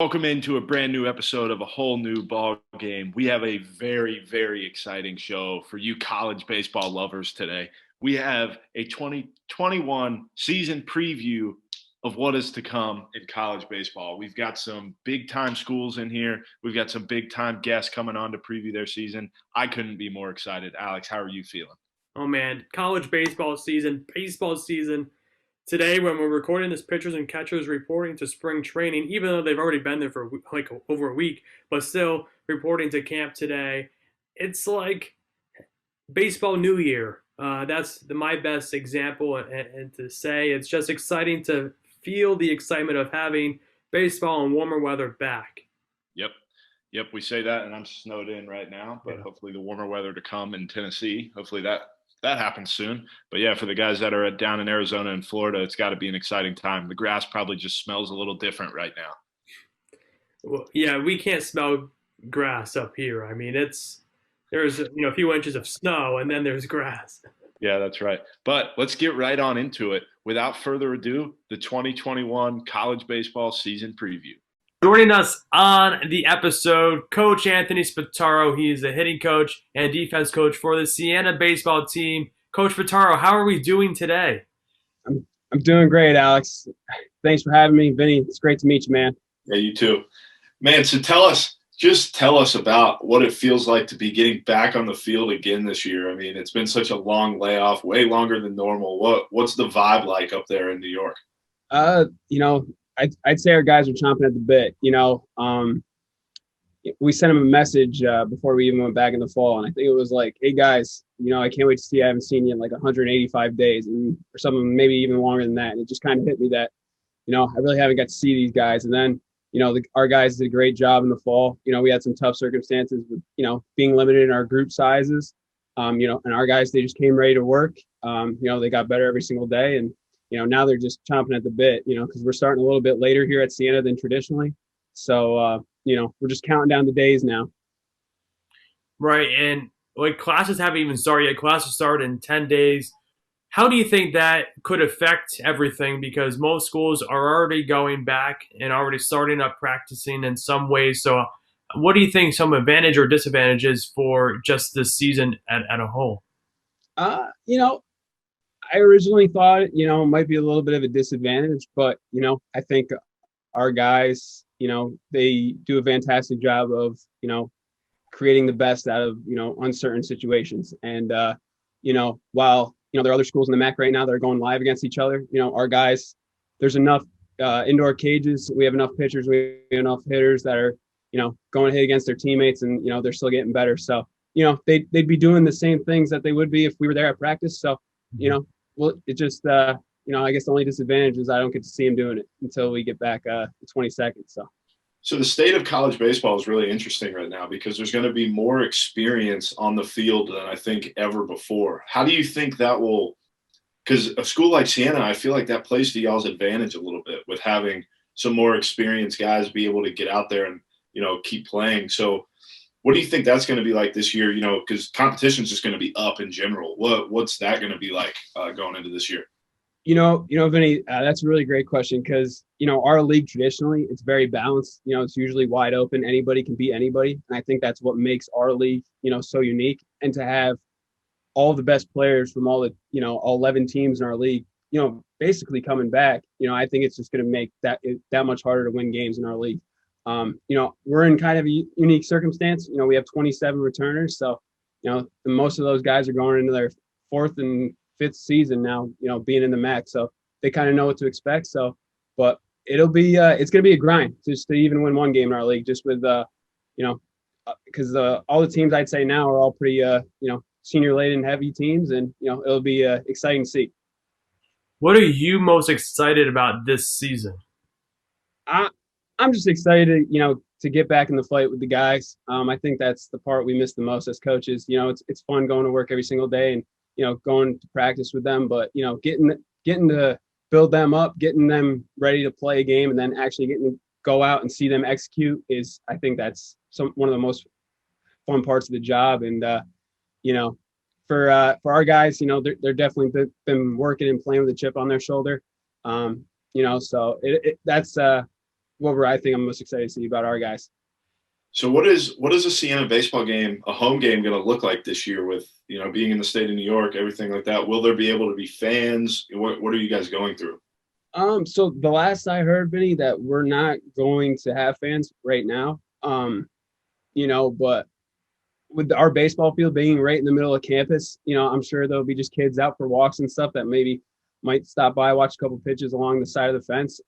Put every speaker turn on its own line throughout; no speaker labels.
Welcome into a brand new episode of a whole new ball game. We have a very, very exciting show for you college baseball lovers today. We have a 2021 season preview of what is to come in college baseball. We've got some big time schools in here. We've got some big time guests coming on to preview their season. I couldn't be more excited. Alex, how are you feeling?
Oh man, college baseball season, baseball season. Today, when we're recording this, pitchers and catchers reporting to spring training, even though they've already been there for like over a week, but still reporting to camp today. It's like baseball New Year. That's my best example, and to say it's just exciting to feel the excitement of having baseball and warmer weather back.
Yep. Yep, we say that, and I'm snowed in right now, but
Yeah.
hopefully the warmer weather to come in Tennessee. Hopefully that happens soon. But yeah, for the guys that are down in Arizona and Florida, it's got to be an exciting time. The grass probably just smells a little different right now.
Well, yeah, we can't smell grass up here. I mean, there's a few inches of snow, and then there's grass.
Yeah, that's right. But let's get right on into it. Without further ado, the 2021 college baseball season preview.
Joining us on the episode, Coach Anthony Spataro. He is the hitting coach and defense coach for the Siena baseball team. Coach Spataro, how are we doing today?
I'm doing great, Alex. Thanks for having me, Vinnie. It's great to meet you, man.
Yeah, you too. Man, so tell us about what it feels like to be getting back on the field again this year. I mean, it's been such a long layoff, way longer than normal. What's the vibe like up there in New York?
Uh, you know, I'd say our guys are chomping at the bit. We sent them a message before we even went back in the fall, and I think it was like, "Hey guys, I can't wait to see you. I haven't seen you in like 185 days, and or something maybe even longer than that." And it just kind of hit me that, I really haven't got to see these guys. And then, our guys did a great job in the fall. We had some tough circumstances with, being limited in our group sizes. And our guys, they just came ready to work. They got better every single day, and now they're just chomping at the bit, because we're starting a little bit later here at Siena than traditionally. So, we're just counting down the days now.
Right, and like classes haven't even started yet. Classes start in 10 days. How do you think that could affect everything? Because most schools are already going back and already starting up practicing in some ways. So, what do you think some advantage or disadvantages for just this season at a whole?
Uh, you know, I originally thought, it might be a little bit of a disadvantage, but, I think our guys, they do a fantastic job of, creating the best out of, uncertain situations. And, while, there are other schools in the MAC right now that are going live against each other, our guys, there's enough indoor cages. We have enough pitchers. We have enough hitters that are, going to hit against their teammates, and, they're still getting better. So, they'd be doing the same things that they would be if we were there at practice. So, well, it just, I guess the only disadvantage is I don't get to see him doing it until we get back the 22nd.
So the state of college baseball is really interesting right now because there's going to be more experience on the field than I think ever before. How do you think that will – because a school like Siena, I feel like that plays to y'all's advantage a little bit with having some more experienced guys be able to get out there and, keep playing. So what do you think that's going to be like this year, because competition is just going to be up in general. What's that going to be like going into this year?
Vinny, that's a really great question because, our league traditionally, it's very balanced. It's usually wide open. Anybody can beat anybody. And I think that's what makes our league, so unique. And to have all the best players from all 11 teams in our league, basically coming back, I think it's just going to make that much harder to win games in our league. We're in kind of a unique circumstance. We have 27 returners. So, most of those guys are going into their fourth and fifth season now, being in the MAC. So they kind of know what to expect. So, but it'll be, it's going to be a grind just to even win one game in our league, just with, because all the teams I'd say now are all pretty, senior laden heavy teams, and, it'll be exciting to see.
What are you most excited about this season?
I'm just excited, to get back in the fight with the guys. I think that's the part we miss the most as coaches. It's fun going to work every single day and, going to practice with them, but, getting to build them up, getting them ready to play a game, and then actually getting to go out and see them execute I think that's one of the most fun parts of the job. And, for our guys, they're definitely been working and playing with a chip on their shoulder. So that's I think I'm most excited to see about our guys.
So what is a Siena baseball game, a home game, going to look like this year with, being in the state of New York, everything like that? Will there be able to be fans? What are you guys going through?
So the last I heard, Vinnie, that we're not going to have fans right now. But with our baseball field being right in the middle of campus, I'm sure there'll be just kids out for walks and stuff that maybe might stop by, watch a couple pitches along the side of the fence.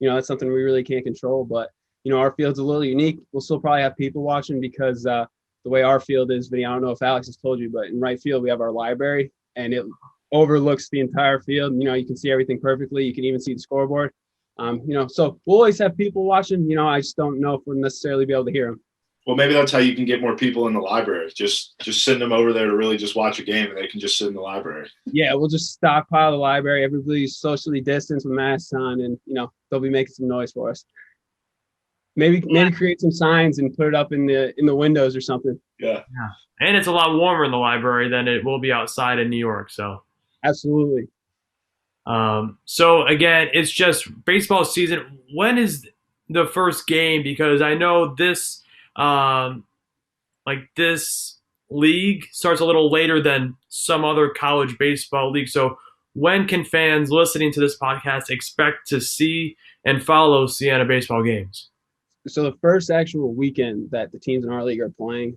That's something we really can't control, but our field's a little unique. We'll still probably have people watching because the way our field is, Vinny, I don't know if Alex has told you, but in right field, we have our library and it overlooks the entire field. You can see everything perfectly. You can even see the scoreboard. So we'll always have people watching. I just don't know if we'll necessarily be able to hear them.
Well, maybe that's how you can get more people in the library. Just send them over there to really just watch a game, and they can just sit in the library.
Yeah, we'll just stockpile the library. Everybody's socially distanced with masks on, and they'll be making some noise for us. Maybe create some signs and put it up in the windows or something.
Yeah.
And it's a lot warmer in the library than it will be outside in New York. So
absolutely.
So again, it's just baseball season. When is the first game? Because I know this. This league starts a little later than some other college baseball league. So when can fans listening to this podcast expect to see and follow Siena baseball games?
So the first actual weekend that the teams in our league are playing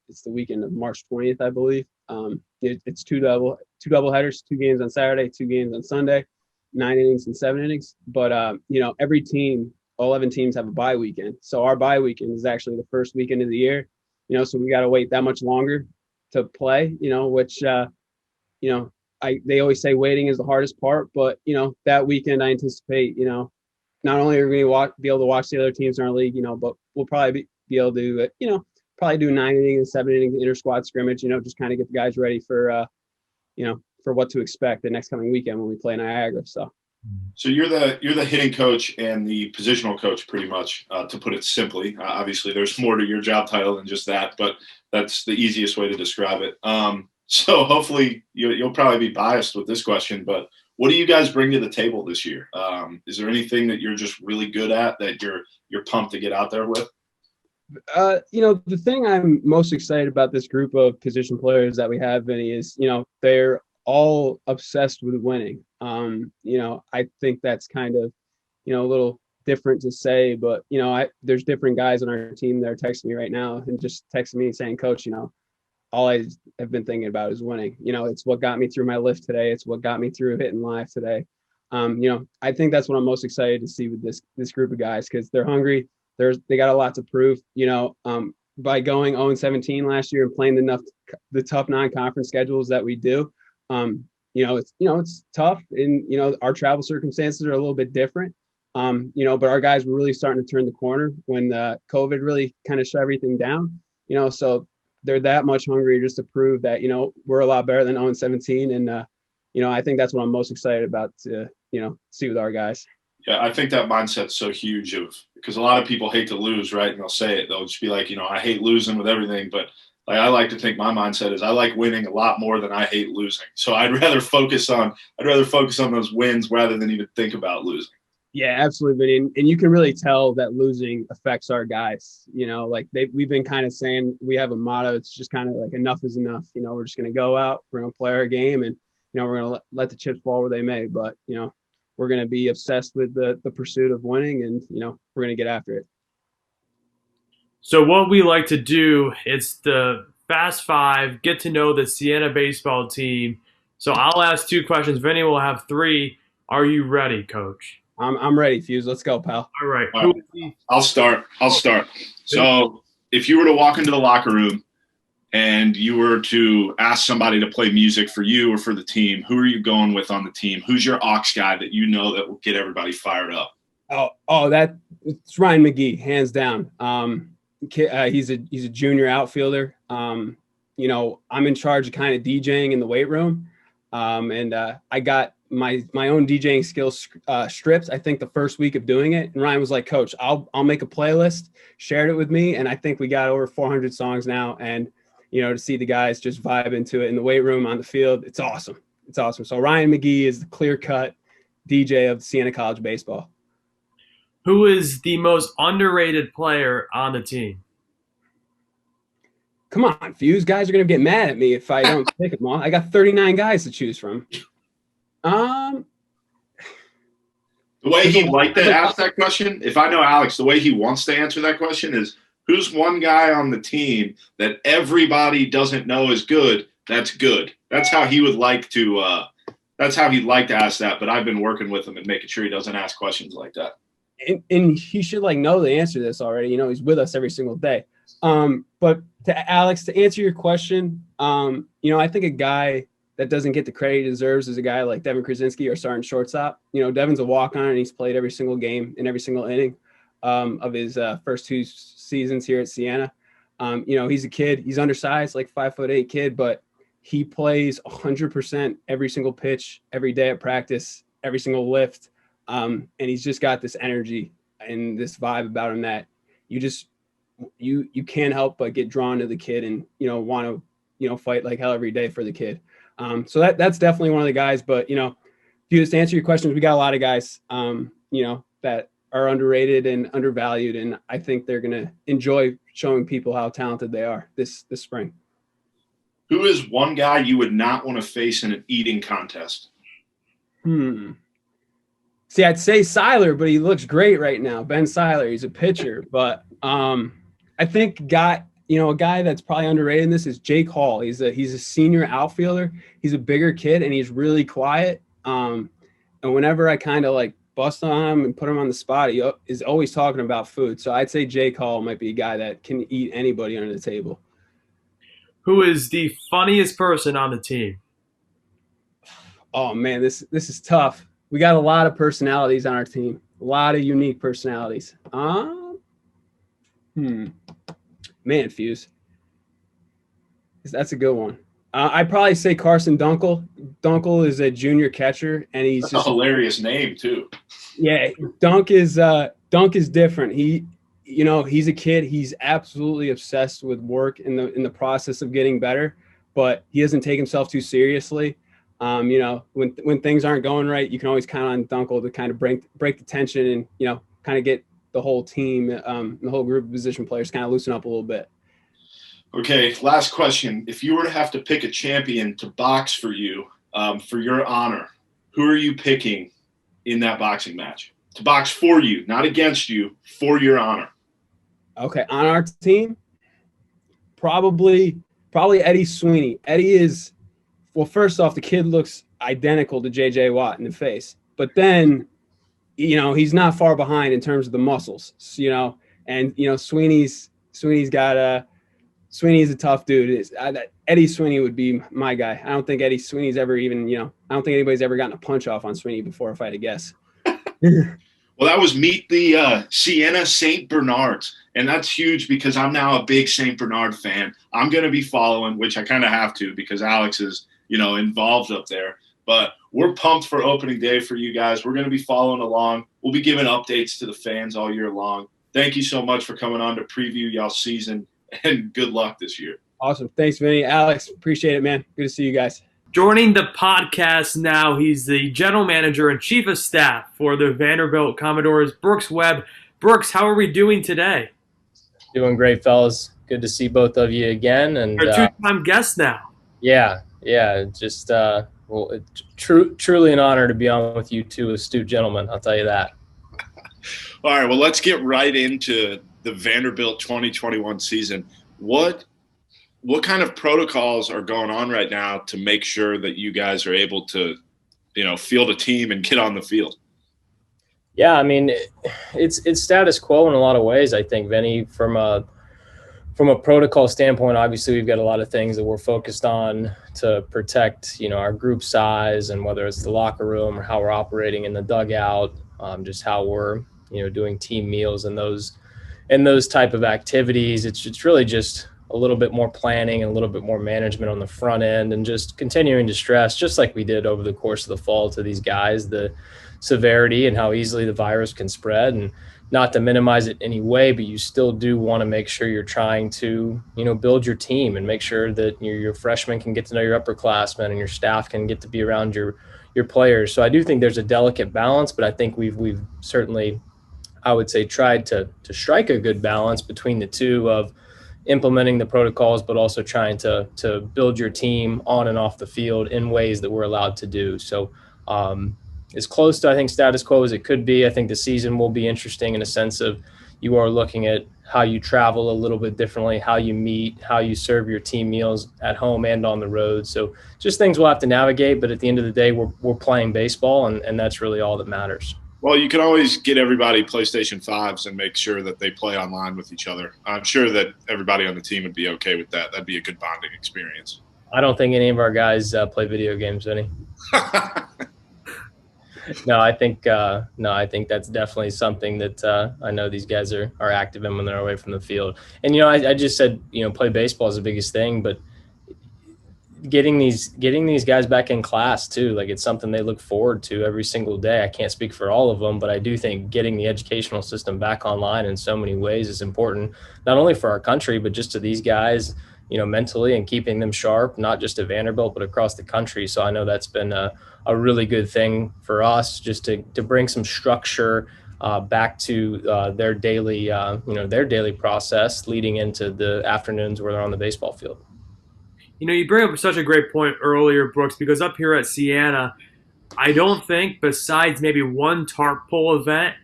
it's the weekend of March 20th, I believe. It's two double headers, 2 games on Saturday, 2 games on Sunday, 9 innings and 7 innings. But every team, 11 teams have a bye weekend. So our bye weekend is actually the first weekend of the year, so we got to wait that much longer to play, which, they always say waiting is the hardest part, but, that weekend I anticipate, not only are we going to be able to watch the other teams in our league, but we'll probably be able to, probably do 9 innings and 7 innings inter squad scrimmage, just kind of get the guys ready for, for what to expect the next coming weekend when we play Niagara.
So you're the hitting coach and the positional coach, pretty much, to put it simply. Obviously, there's more to your job title than just that, but that's the easiest way to describe it. So hopefully you'll probably be biased with this question, but what do you guys bring to the table this year? Is there anything that you're just really good at that you're pumped to get out there with?
The thing I'm most excited about this group of position players that we have, Vinny, is they're all obsessed with winning. I think that's kind of, a little different to say, but, there's different guys on our team that are texting me right now and just texting me saying, Coach, all I have been thinking about is winning. It's what got me through my lift today. It's what got me through hitting live today. I think that's what I'm most excited to see with this group of guys, because they're hungry. They got a lot to prove, by going 0-17 last year and playing the tough non-conference schedules that we do. It's tough, and our travel circumstances are a little bit different. But our guys were really starting to turn the corner when COVID really kind of shut everything down. So they're that much hungry just to prove that we're a lot better than 0-17, and I think that's what I'm most excited about to see with our guys.
Yeah, I think that mindset's so huge because a lot of people hate to lose, right? And they'll say it. They'll just be like, I hate losing with everything, but I like to think my mindset is I like winning a lot more than I hate losing. So I'd rather focus on those wins rather than even think about losing.
Yeah, absolutely. And you can really tell that losing affects our guys. We've been kind of saying we have a motto. It's just kind of like enough is enough. We're just going to go out, we're going to play our game, and we're going to let the chips fall where they may. But we're going to be obsessed with the pursuit of winning, and we're going to get after it.
So what we like to do is the Fast Five, get to know the Siena baseball team. So I'll ask 2 questions. Vinny will have 3. Are you ready, Coach?
I'm ready, Fuse. Let's go, pal.
All right.
I'll start. So if you were to walk into the locker room and you were to ask somebody to play music for you or for the team, who are you going with on the team? Who's your aux guy that that will get everybody fired up?
It's Ryan McGee, hands down. He's a junior outfielder. I'm in charge of kind of DJing in the weight room. And I got my own DJing skills stripped, I think, the first week of doing it. And Ryan was like, Coach, I'll make a playlist, shared it with me. And I think we got over 400 songs now. And, to see the guys just vibe into it in the weight room, on the field, it's awesome. It's awesome. So Ryan McGee is the clear-cut DJ of Siena College baseball.
Who is the most underrated player on the team?
Come on, Fuse. Guys are going to get mad at me if I don't pick them all. I got 39 guys to choose from.
The way he'd like to ask that question, if I know Alex, the way he wants to answer that question is, who's one guy on the team that everybody doesn't know is good that's good? That's how he would like to that's how he'd like to ask that, but I've been working with him and making sure he doesn't ask questions like that.
And he should know the answer to this already. You know, he's with us every single day. But to Alex, to answer your question, I think a guy that doesn't get the credit he deserves is a guy like Devin Krasinski, our starting shortstop. Devin's a walk-on, and he's played every single game in every single inning of his first 2 seasons here at Siena. He's a kid. He's undersized, like 5'8" kid, but he plays 100% every single pitch, every day at practice, every single lift. And he's just got this energy and this vibe about him that you can't help but get drawn to the kid and, want to, fight like hell every day for the kid. So that's definitely one of the guys, but, if you just answer your questions, we got a lot of guys, that are underrated and undervalued. And I think they're going to enjoy showing people how talented they are this spring.
Who is one guy you would not want to face in an eating contest?
See, I'd say Seiler, but he looks great right now. Ben Seiler, he's a pitcher, but I think a guy that's probably underrated in this is Jake Hall. He's a senior outfielder. He's a bigger kid and he's really quiet. And whenever I kind of bust on him and put him on the spot, he is always talking about food. So I'd say Jake Hall might be a guy that can eat anybody under the table.
Who is the funniest person on the team?
Oh man, this is tough. We got a lot of personalities on our team. A lot of unique personalities. Man, Fuse. That's a good one. I'd probably say Carson Dunkel. Dunkel is a junior catcher, and he's
a hilarious name too.
Yeah, Dunk is different. He's a kid. He's absolutely obsessed with work in the process of getting better, but he doesn't take himself too seriously. When things aren't going right, you can always count on Dunkel to kind of break the tension and kind of get the whole team, the whole group of position players kind of loosen up a little bit.
Okay, last question. If you were to have to pick a champion to box for you, for your honor, who are you picking in that boxing match? To box for you, not against you, for your honor.
Okay, on our team, probably Eddie Sweeney. Eddie is, well, first off, the kid looks identical to J.J. Watt in the face. But then, he's not far behind in terms of the muscles, and, Sweeney's a tough dude. Eddie Sweeney would be my guy. I don't think Eddie Sweeney's ever even, I don't think anybody's ever gotten a punch off on Sweeney before, if I had to guess.
Well, that was Meet the Siena St. Bernards, and that's huge because I'm now a big St. Bernard fan. I'm going to be following, which I kind of have to because Alex is, involved up there. But we're pumped for opening day for you guys. We're going to be following along. We'll be giving updates to the fans all year long. Thank you so much for coming on to preview y'all's season, and good luck this year.
Awesome. Thanks, Vinnie. Alex, appreciate it, man. Good to see you guys.
Joining the podcast now, he's the general manager and chief of staff for the Vanderbilt Commodores, Brooks Webb. Brooks, how are we doing today?
Doing great, fellas. Good to see both of you again. And
our two-time guest now.
Yeah. Just truly an honor to be on with you two astute gentlemen. I'll tell you that.
All right. Well, let's get right into the Vanderbilt 2021 season. What kind of protocols are going on right now to make sure that you guys are able to, field a team and get on the field?
Yeah, I mean, it's status quo in a lot of ways, I think, Vinnie. From a protocol standpoint, obviously we've got a lot of things that we're focused on to protect, our group size, and whether it's the locker room or how we're operating in the dugout, just how we're, doing team meals and those type of activities. It's really just a little bit more planning and a little bit more management on the front end, and just continuing to stress, just like we did over the course of the fall, to these guys, the severity and how easily the virus can spread. And not to minimize it in any way, but you still do want to make sure you're trying to, build your team and make sure that your freshmen can get to know your upperclassmen and your staff can get to be around your players. So I do think there's a delicate balance, but I think we've certainly I would say, tried to strike a good balance between the two of implementing the protocols, but also trying to build your team on and off the field in ways that we're allowed to do. So as close to, I think, status quo as it could be. I think the season will be interesting in a sense of you are looking at how you travel a little bit differently, how you meet, how you serve your team meals at home and on the road. So just things we'll have to navigate. But at the end of the day, we're playing baseball, and that's really all that matters.
Well, you can always get everybody PlayStation 5s and make sure that they play online with each other. I'm sure that everybody on the team would be okay with that. That'd be a good bonding experience.
I don't think any of our guys play video games, Vinnie. No, I think that's definitely something that I know these guys are active in when they're away from the field. And I just said play baseball is the biggest thing, but getting these guys back in class too, like it's something they look forward to every single day. I can't speak for all of them, but I do think getting the educational system back online in so many ways is important, not only for our country, but just to these guys, mentally, and keeping them sharp, not just at Vanderbilt, but across the country. So I know that's been a really good thing for us, just to bring some structure back to their daily process leading into the afternoons where they're on the baseball field.
You bring up such a great point earlier, Brooks, because up here at Siena, I don't think, besides maybe one tarp pull event,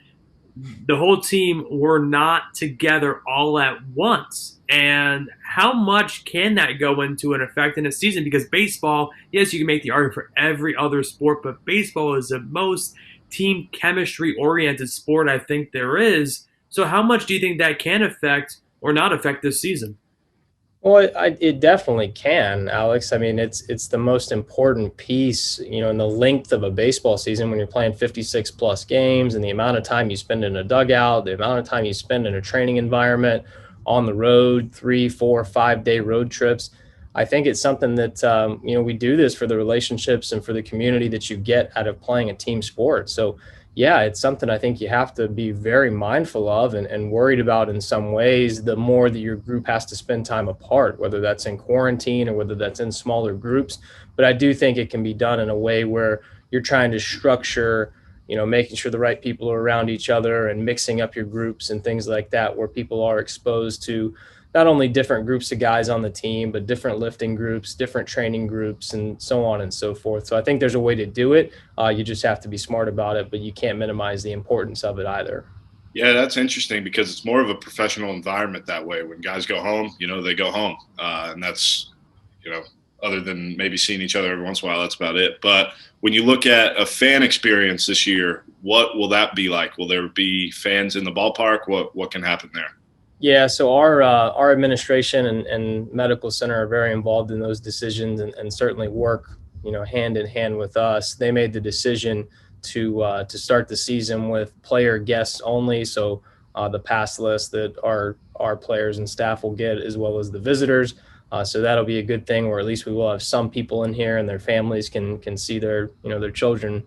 the whole team were not together all at once. And how much can that go into an effect in a season? Because baseball, yes, you can make the argument for every other sport, but baseball is the most team chemistry-oriented sport I think there is. So how much do you think that can affect or not affect this season?
Well, it definitely can, Alex. I mean, it's the most important piece, in the length of a baseball season when you're playing 56 plus games, and the amount of time you spend in a dugout, the amount of time you spend in a training environment, on the road, 3, 4, 5-day road trips. I think it's something that, we do this for the relationships and for the community that you get out of playing a team sport. So yeah, it's something I think you have to be very mindful of and worried about in some ways, the more that your group has to spend time apart, whether that's in quarantine or whether that's in smaller groups. But I do think it can be done in a way where you're trying to structure, making sure the right people are around each other and mixing up your groups and things like that, where people are exposed to not only different groups of guys on the team, but different lifting groups, different training groups, and so on and so forth. So I think there's a way to do it. You just have to be smart about it, but you can't minimize the importance of it either.
Yeah, that's interesting because it's more of a professional environment that way. When guys go home, they go home. And that's, other than maybe seeing each other every once in a while, that's about it. But when you look at a fan experience this year, what will that be like? Will there be fans in the ballpark? What can happen there?
Yeah, so our administration and medical center are very involved in those decisions and certainly work, hand in hand with us. They made the decision to start the season with player guests only. So the pass list that our players and staff will get, as well as the visitors. So that'll be a good thing, or at least we will have some people in here and their families can see their children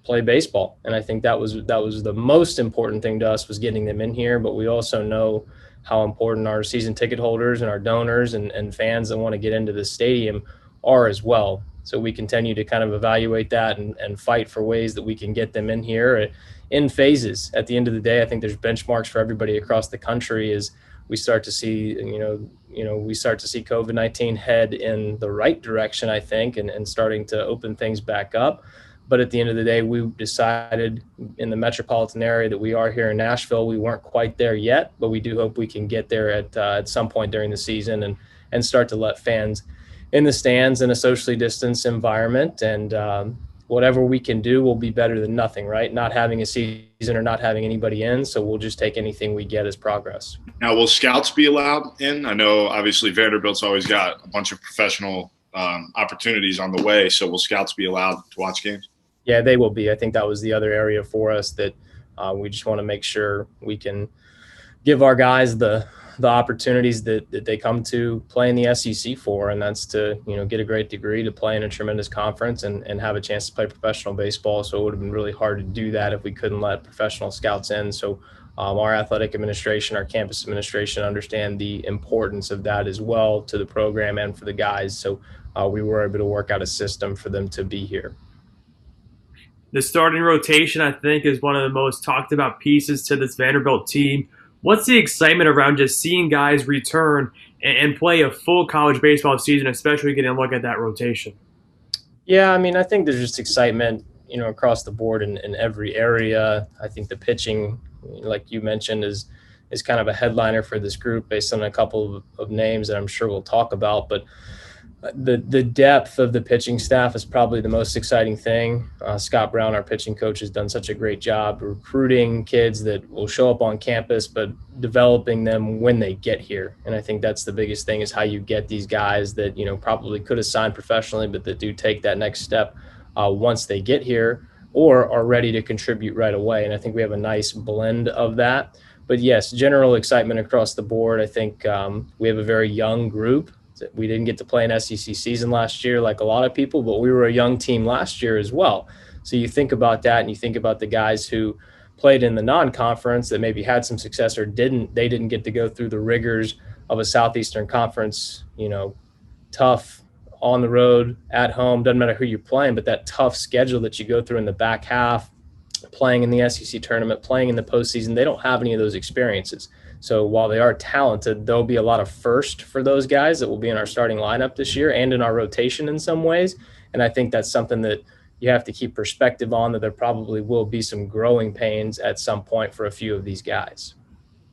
play baseball. And I think that was the most important thing to us, was getting them in here. But we also know how important our season ticket holders and our donors and fans that want to get into the stadium are as well. So we continue to kind of evaluate that and fight for ways that we can get them in here in phases. At the end of the day, I think there's benchmarks for everybody across the country as we start to see, COVID-19 head in the right direction, I think, and starting to open things back up. But at the end of the day, we decided in the metropolitan area that we are here in Nashville. We weren't quite there yet, but we do hope we can get there at some point during the season and start to let fans in the stands in a socially distanced environment. And whatever we can do will be better than nothing, right? Not having a season or not having anybody in. So we'll just take anything we get as progress.
Now, will scouts be allowed in? I know obviously Vanderbilt's always got a bunch of professional opportunities on the way. So will scouts be allowed to watch games?
Yeah, they will be. I think that was the other area for us that we just want to make sure we can give our guys the opportunities that they come to play in the SEC for, and that's to get a great degree, to play in a tremendous conference and have a chance to play professional baseball. So it would have been really hard to do that if we couldn't let professional scouts in. So our athletic administration, our campus administration understand the importance of that as well to the program and for the guys. So we were able to work out a system for them to be here.
The starting rotation, I think, is one of the most talked about pieces to this Vanderbilt team. What's the excitement around just seeing guys return and play a full college baseball season, especially getting a look at that rotation?
Yeah, I mean, I think there's just excitement, across the board in every area. I think the pitching, like you mentioned, is kind of a headliner for this group based on a couple of names that I'm sure we'll talk about. But the depth of the pitching staff is probably the most exciting thing. Scott Brown, our pitching coach, has done such a great job recruiting kids that will show up on campus, but developing them when they get here. And I think that's the biggest thing, is how you get these guys that, probably could have signed professionally, but that do take that next step once they get here, or are ready to contribute right away. And I think we have a nice blend of that. But yes, general excitement across the board. I think we have a very young group. We didn't get to play an SEC season last year like a lot of people, but we were a young team last year as well. So you think about that, and you think about the guys who played in the non-conference that maybe had some success or didn't. They didn't get to go through the rigors of a Southeastern Conference, tough, on the road, at home, doesn't matter who you're playing, but that tough schedule that you go through in the back half, playing in the SEC tournament, playing in the postseason. They don't have any of those experiences. So while they are talented, there'll be a lot of first for those guys that will be in our starting lineup this year and in our rotation in some ways. And I think that's something that you have to keep perspective on, that there probably will be some growing pains at some point for a few of these guys.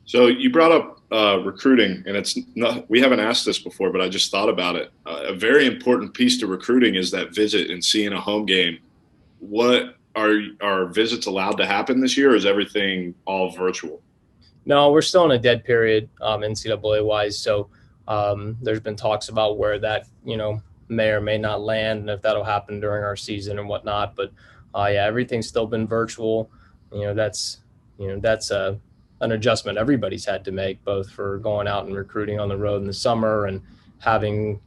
So you brought up recruiting, and we haven't asked this before, but I just thought about it. A very important piece to recruiting is that visit and seeing a home game. What are visits allowed to happen this year, or is everything all virtual?
No, we're still in a dead period NCAA wise. So there's been talks about where that, may or may not land, and if that'll happen during our season and whatnot. But yeah, everything's still been virtual. That's an adjustment everybody's had to make, both for going out and recruiting on the road in the summer and having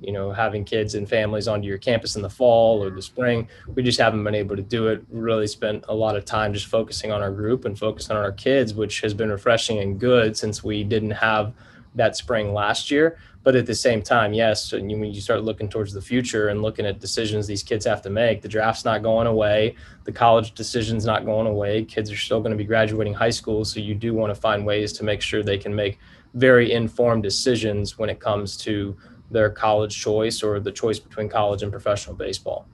kids and families onto your campus in the fall or the spring. We just haven't been able to do it. We really spent a lot of time just focusing on our group and focusing on our kids, which has been refreshing and good since we didn't have that spring last year. But at the same time, yes, when you start looking towards the future and looking at decisions these kids have to make, the draft's not going away, the college decision's not going away. Kids are still going to be graduating high school, so you do want to find ways to make sure they can make very informed decisions when it comes to their college choice or the choice between college and professional baseball.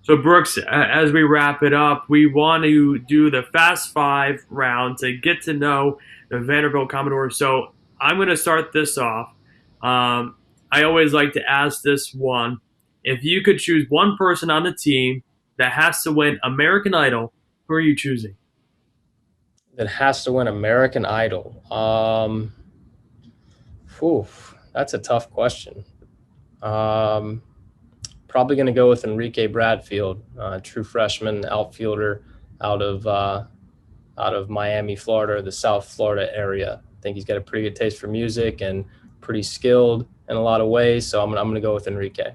So, Brooks, as we wrap it up, we want to do the Fast Five round to get to know the Vanderbilt Commodores. So I'm going to start this off. I always like to ask this one. If you could choose one person on the team that has to win American Idol, who are you choosing?
That has to win American Idol? That's a tough question. Probably going to go with Enrique Bradfield, true freshman outfielder out of Miami, Florida, the South Florida area. I think he's got a pretty good taste for music and pretty skilled in a lot of ways. So I'm going to go with Enrique.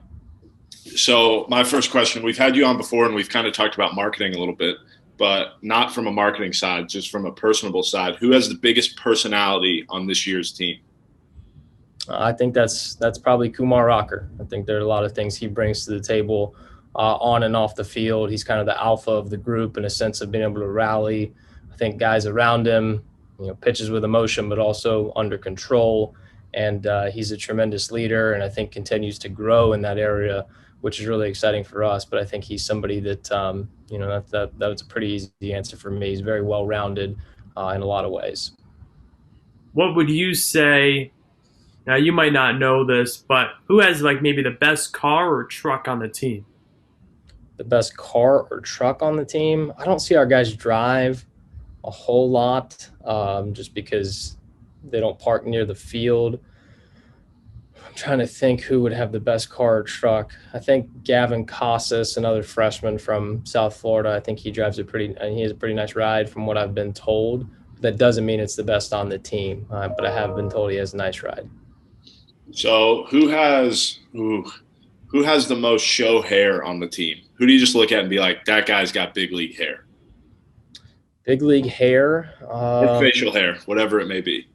So my first question, we've had you on before and we've kind of talked about marketing a little bit, but not from a marketing side, just from a personable side. Who has the biggest personality on this year's team?
I think that's probably Kumar Rocker. I think there are a lot of things he brings to the table on and off the field. He's kind of the alpha of the group in a sense of being able to rally, I think, guys around him, pitches with emotion, but also under control. And he's a tremendous leader, and I think continues to grow in that area, which is really exciting for us. But I think he's somebody that, that was a pretty easy answer for me. He's very well-rounded in a lot of ways. What
would you say? Now, you might not know this, but who has maybe the best car or truck on the team?
The best car or truck on the team? I don't see our guys drive a whole lot just because they don't park near the field. I'm trying to think who would have the best car or truck. I think Gavin Casas, another freshman from South Florida, I think he has a pretty nice ride from what I've been told. That doesn't mean it's the best on the team, but I have been told he has a nice ride.
So who has the most show hair on the team? Who do you just look at and be like, that guy's got big league hair?
Big league hair?
Or facial hair, whatever it may be.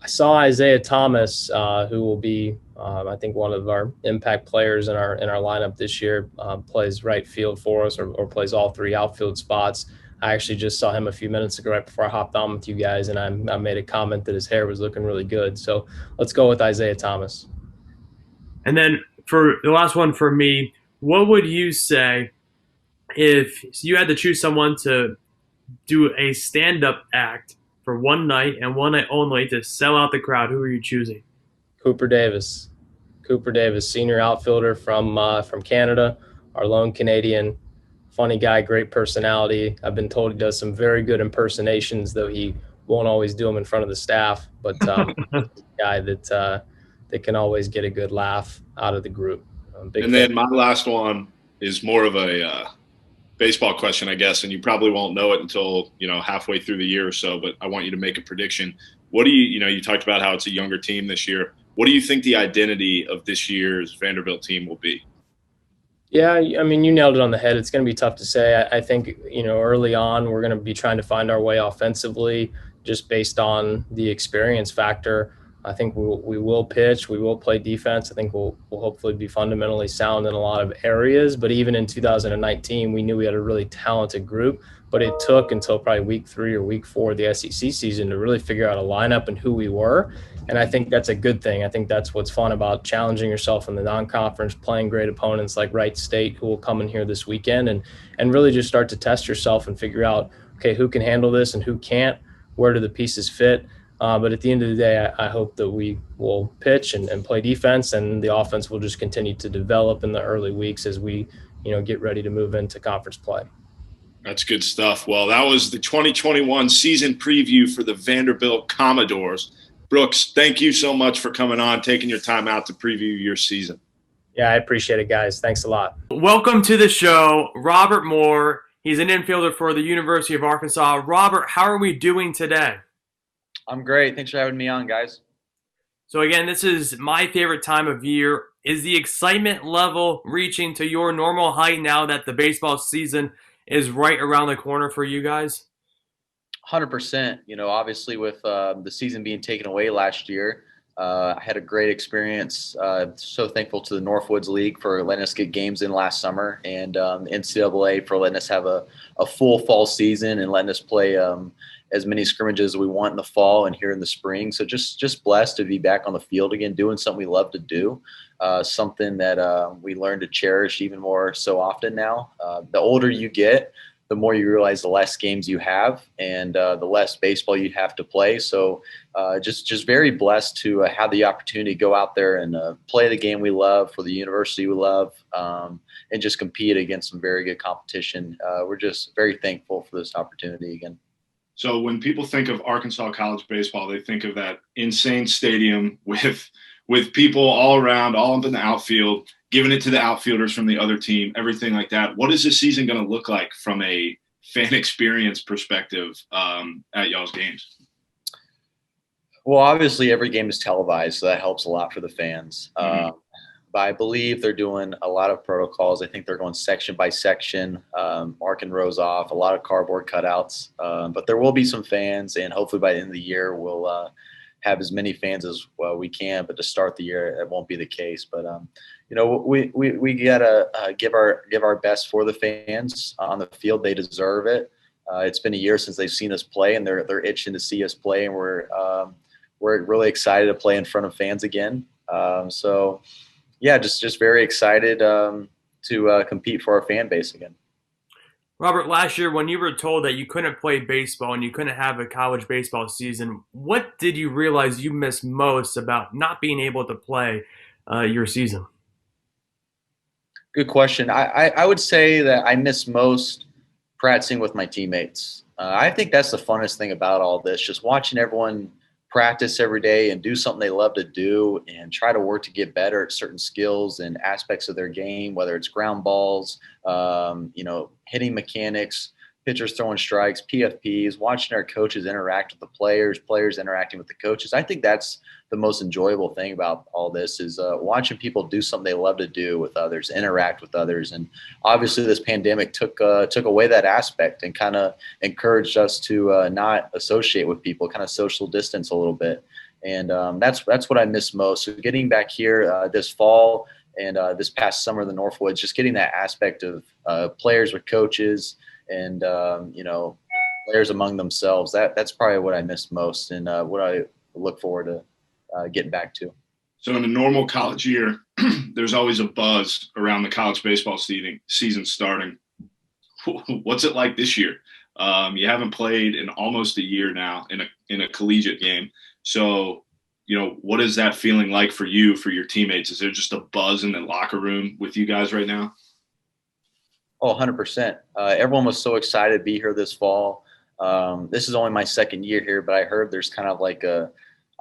I saw Isaiah Thomas, who will be, I think, one of our impact players in our lineup this year. Plays right field for us, or plays all three outfield spots. I actually just saw him a few minutes ago, right before I hopped on with you guys, and I made a comment that his hair was looking really good. So let's go with Isaiah Thomas.
And then for the last one for me, what would you say if you had to choose someone to do a stand-up act for one night and one night only to sell out the crowd? Who are you choosing?
Cooper Davis. Cooper Davis, senior outfielder from Canada, our lone Canadian. Funny guy, great personality. I've been told he does some very good impersonations, though he won't always do them in front of the staff. But guy that can always get a good laugh out of the group.
And then my last one is more of a baseball question, I guess, and you probably won't know it until, halfway through the year or so, but I want you to make a prediction. What do you talked about how it's a younger team this year. What do you think the identity of this year's Vanderbilt team will be?
Yeah, I mean, you nailed it on the head. It's going to be tough to say. I think, early on, we're going to be trying to find our way offensively just based on the experience factor. I think we will pitch. We will play defense. I think we'll hopefully be fundamentally sound in a lot of areas. But even in 2019, we knew we had a really talented group. But it took until probably week 3 or week 4 of the SEC season to really figure out a lineup and who we were. And I think that's a good thing. I think that's what's fun about challenging yourself in the non-conference, playing great opponents like Wright State, who will come in here this weekend, and really just start to test yourself and figure out, okay, who can handle this and who can't, where do the pieces fit. But at the end of the day, I hope that we will pitch and play defense, and the offense will just continue to develop in the early weeks as we, get ready to move into conference play.
That's good stuff. Well, that was the 2021 season preview for the Vanderbilt Commodores. Brooks, thank you so much for coming on, taking your time out to preview your season.
Yeah, I appreciate it, guys. Thanks a lot.
Welcome to the show, Robert Moore. He's an infielder for the University of Arkansas. Robert, how are we doing today?
I'm great. Thanks for having me on, guys.
So again, this is my favorite time of year. Is the excitement level reaching to your normal height now that the baseball season is right around the corner for you guys?
100%. Obviously with the season being taken away last year, I had a great experience. So thankful to the Northwoods League for letting us get games in last summer, and NCAA for letting us have a full fall season and letting us play as many scrimmages as we want in the fall and here in the spring. So just blessed to be back on the field again, doing something we love to do, something that we learn to cherish even more so often now. The older you get, the more you realize the less games you have and the less baseball you have to play. So just very blessed to have the opportunity to go out there and play the game we love for the university we love, and just compete against some very good competition. We're just very thankful for this opportunity again.
So when people think of Arkansas college baseball, they think of that insane stadium with people all around, all up in the outfield, giving it to the outfielders from the other team, everything like that. What is this season going to look like from a fan experience perspective at y'all's games?
Well, obviously every game is televised, so that helps a lot for the fans.
Mm-hmm.
But I believe they're doing a lot of protocols. I think they're going section by section, marking rows off, a lot of cardboard cutouts. But there will be some fans, and hopefully by the end of the year we'll have as many fans as we can. But to start the year, it won't be the case. But we gotta give our best for the fans on the field. They deserve it. It's been a year since they've seen us play, and they're itching to see us play, and we're really excited to play in front of fans again. So yeah, just very excited to compete for our fan base again.
Robert, last year when you were told that you couldn't play baseball and you couldn't have a college baseball season, what did you realize you missed most about not being able to play your season?
Good question. I would say that I miss most practicing with my teammates. I think that's the funnest thing about all this, just watching everyone practice every day and do something they love to do and try to work to get better at certain skills and aspects of their game, whether it's ground balls, hitting mechanics, pitchers throwing strikes, PFPs, watching our coaches interact with the players interacting with the coaches. I think that's the most enjoyable thing about all this is watching people do something they love to do with others, interact with others. And obviously this pandemic took away that aspect and kind of encouraged us to not associate with people, kind of social distance a little bit. And that's what I miss most. So getting back here this fall and this past summer in the Northwoods, just getting that aspect of players with coaches and players among themselves. That's probably what I miss most, and what I look forward to getting back to.
So in a normal college year, there's always a buzz around the college baseball season starting. What's it like this year? You haven't played in almost a year now in a collegiate game. So, what is that feeling like for you, for your teammates? Is there just a buzz in the locker room with you guys right now?
Oh, 100%. Everyone was so excited to be here this fall. This is only my second year here, but I heard there's kind of like a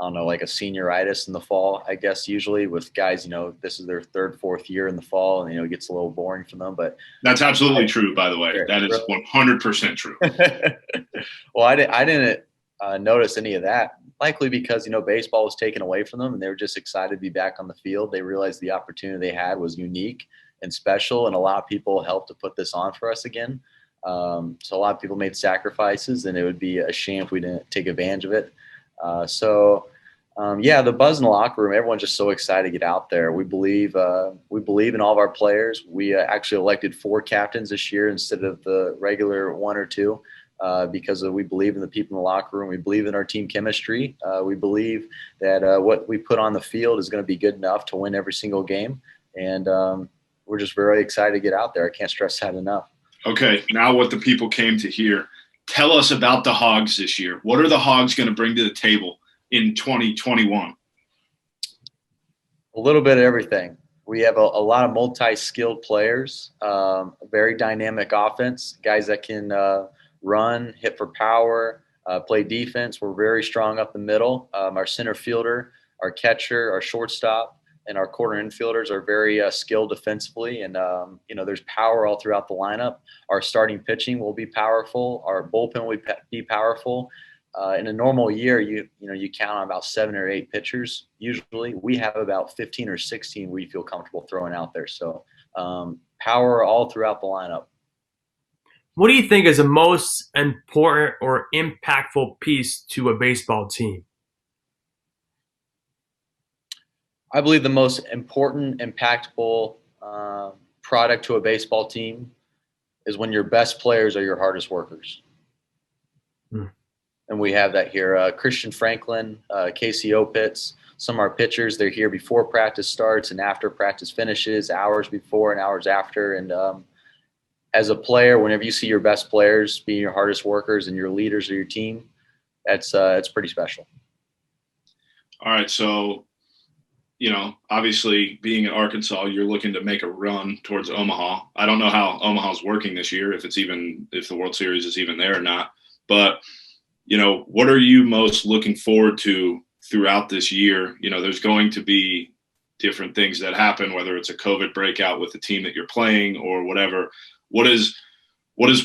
senioritis in the fall, I guess, usually with guys, this is their third, fourth year in the fall, and, it gets a little boring for them. But
that's absolutely true, by the way. That is 100% true.
Well, I didn't notice any of that, likely because, baseball was taken away from them, and they were just excited to be back on the field. They realized the opportunity they had was unique and special, and a lot of people helped to put this on for us again. So a lot of people made sacrifices, and it would be a shame if we didn't take advantage of it. The buzz in the locker room, everyone's just so excited to get out there. We believe in all of our players. We actually elected 4 captains this year instead of the regular 1 or 2, because we believe in the people in the locker room. We believe in our team chemistry. We believe that what we put on the field is going to be good enough to win every single game. And we're just very excited to get out there. I can't stress that enough.
Okay, now what the people came to hear. Tell us about the Hogs this year. What are the Hogs going to bring to the table in 2021?
A little bit of everything. We have a lot of multi-skilled players, a very dynamic offense, guys that can run, hit for power, play defense. We're very strong up the middle. Our center fielder, our catcher, our shortstop, and our corner infielders are very skilled defensively. And, there's power all throughout the lineup. Our starting pitching will be powerful. Our bullpen will be powerful. In a normal year, you count on about 7 or 8 pitchers. Usually we have about 15 or 16 we feel comfortable throwing out there. So power all throughout the lineup.
What do you think is the most important or impactful piece to a baseball team?
I believe the most important, impactful product to a baseball team is when your best players are your hardest workers. And we have that here. Christian Franklin, Casey Opitz, some of our pitchers, they're here before practice starts and after practice finishes, hours before and hours after. And as a player, whenever you see your best players being your hardest workers and your leaders of your team, it's pretty special.
All right, so obviously being at Arkansas, you're looking to make a run towards Omaha. I don't know how Omaha's working this year, if the World Series is even there or not. But, what are you most looking forward to throughout this year? There's going to be different things that happen, whether it's a COVID breakout with the team that you're playing or whatever. What is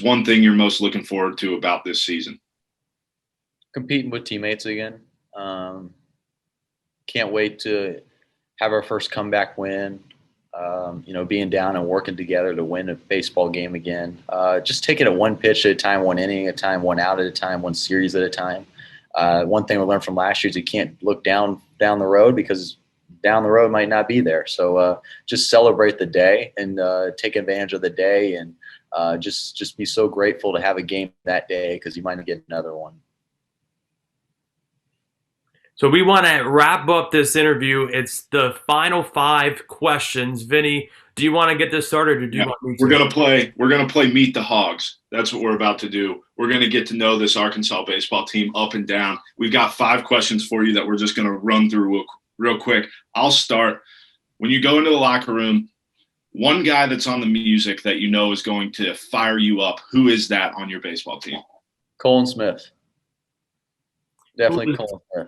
one thing you're most looking forward to about this season?
Competing with teammates again. Can't wait to have our first comeback win, being down and working together to win a baseball game again. Just taking it one pitch at a time, one inning at a time, one out at a time, one series at a time. One thing we learned from last year is you can't look down the road because down the road might not be there. So just celebrate the day and take advantage of the day and just be so grateful to have a game that day because you might not get another one.
So we want to wrap up this interview. It's the final 5 questions. Vinnie, do you want to get this started, or do you want me to?
We're gonna play Meet the Hogs. That's what we're about to do. We're gonna get to know this Arkansas baseball team up and down. We've got 5 questions for you that we're just gonna run through real quick. I'll start. When you go into the locker room, one guy that's on the music that is going to fire you up, who is that on your baseball team?
Colin Smith. Definitely Colin Smith.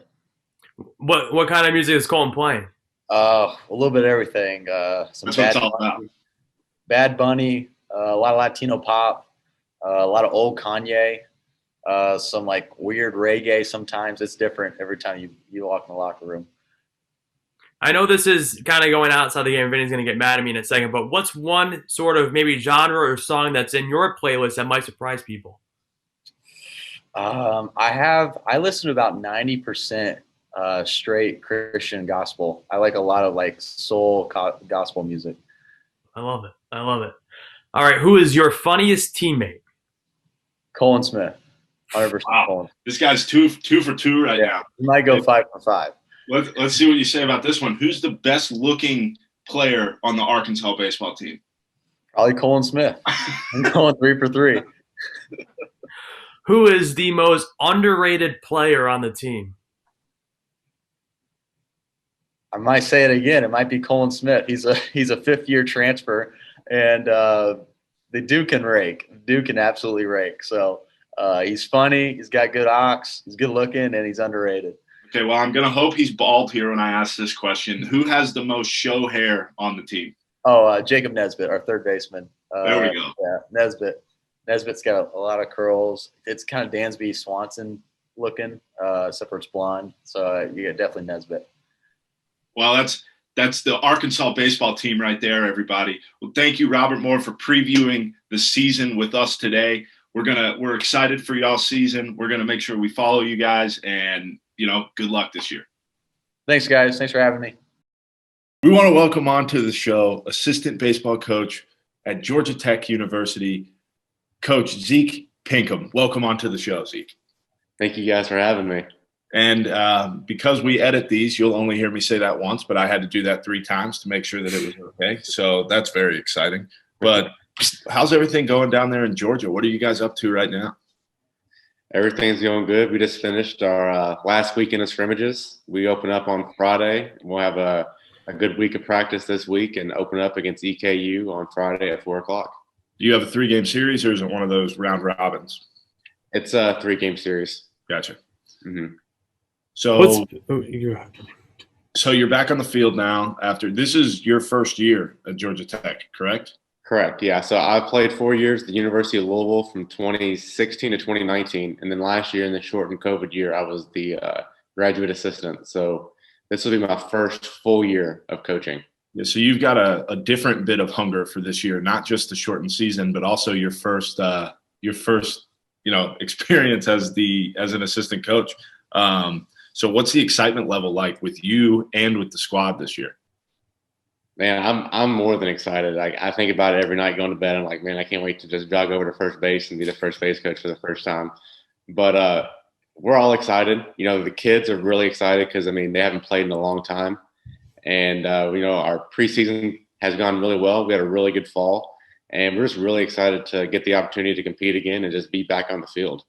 What kind of music is Colin playing?
A little bit of everything. Some Bad Bunny, a lot of Latino pop, a lot of old Kanye, some like weird reggae sometimes. It's different every time you walk in the locker room.
I know this is kind of going outside the game. Vinny's going to get mad at me in a second, but what's one sort of maybe genre or song that's in your playlist that might surprise people?
I listen to about 90% straight Christian gospel. I like a lot of like soul gospel music.
I love it. I love it. All right, who is your funniest teammate?
Colin Smith, 100%
Wow.
Colin.
This guy's two for two right now.
He might go 5 for 5.
Let's see what you say about this one. Who's the best looking player on the Arkansas baseball team?
Probably Colin Smith. I'm going 3 for 3.
Who is the most underrated player on the team?
I might say it again. It might be Colin Smith. He's a 5th-year transfer, and the dude can rake. The dude can absolutely rake. So he's funny. He's got good ox. He's good looking, and he's underrated.
Okay, well, I'm going to hope he's bald here when I ask this question. Who has the most show hair on the team?
Oh, Jacob Nesbitt, our third baseman.
There we go.
Yeah, Nesbitt. Nesbitt's got a lot of curls. It's kind of Dansby Swanson looking, except for it's blonde. So you get definitely Nesbitt.
Well, that's the Arkansas baseball team right there, everybody. Well, thank you, Robert Moore, for previewing the season with us today. We're excited for y'all's season. We're gonna make sure we follow you guys, and good luck this year.
Thanks, guys. Thanks for having me.
We want to welcome onto the show assistant baseball coach at Georgia Tech University, Coach Zeke Pinkham. Welcome onto the show, Zeke.
Thank you guys for having me.
And because we edit these, you'll only hear me say that once, but I had to do that 3 times to make sure that it was okay. So that's very exciting. But how's everything going down there in Georgia? What are you guys up to right now?
Everything's going good. We just finished our last weekend of scrimmages. We open up on Friday. We'll have a good week of practice this week and open up against EKU on Friday at 4 o'clock.
Do you have a 3-game series, or is it one of those round robins?
It's a 3-game series.
Gotcha.
Mm-hmm.
So you're back on the field now after – this is your first year at Georgia Tech, correct?
Correct, yeah. So I played 4 years at the University of Louisville from 2016 to 2019. And then last year in the shortened COVID year, I was the graduate assistant. So this will be my first full year of coaching.
Yeah, so you've got a different bit of hunger for this year, not just the shortened season, but also your first experience as an assistant coach. So what's the excitement level like with you and with the squad this year?
Man, I'm more than excited. I think about it every night going to bed. I'm like, man, I can't wait to just jog over to first base and be the first base coach for the first time. But we're all excited. The kids are really excited because, they haven't played in a long time. And, our preseason has gone really well. We had a really good fall. And we're just really excited to get the opportunity to compete again and just be back on the field.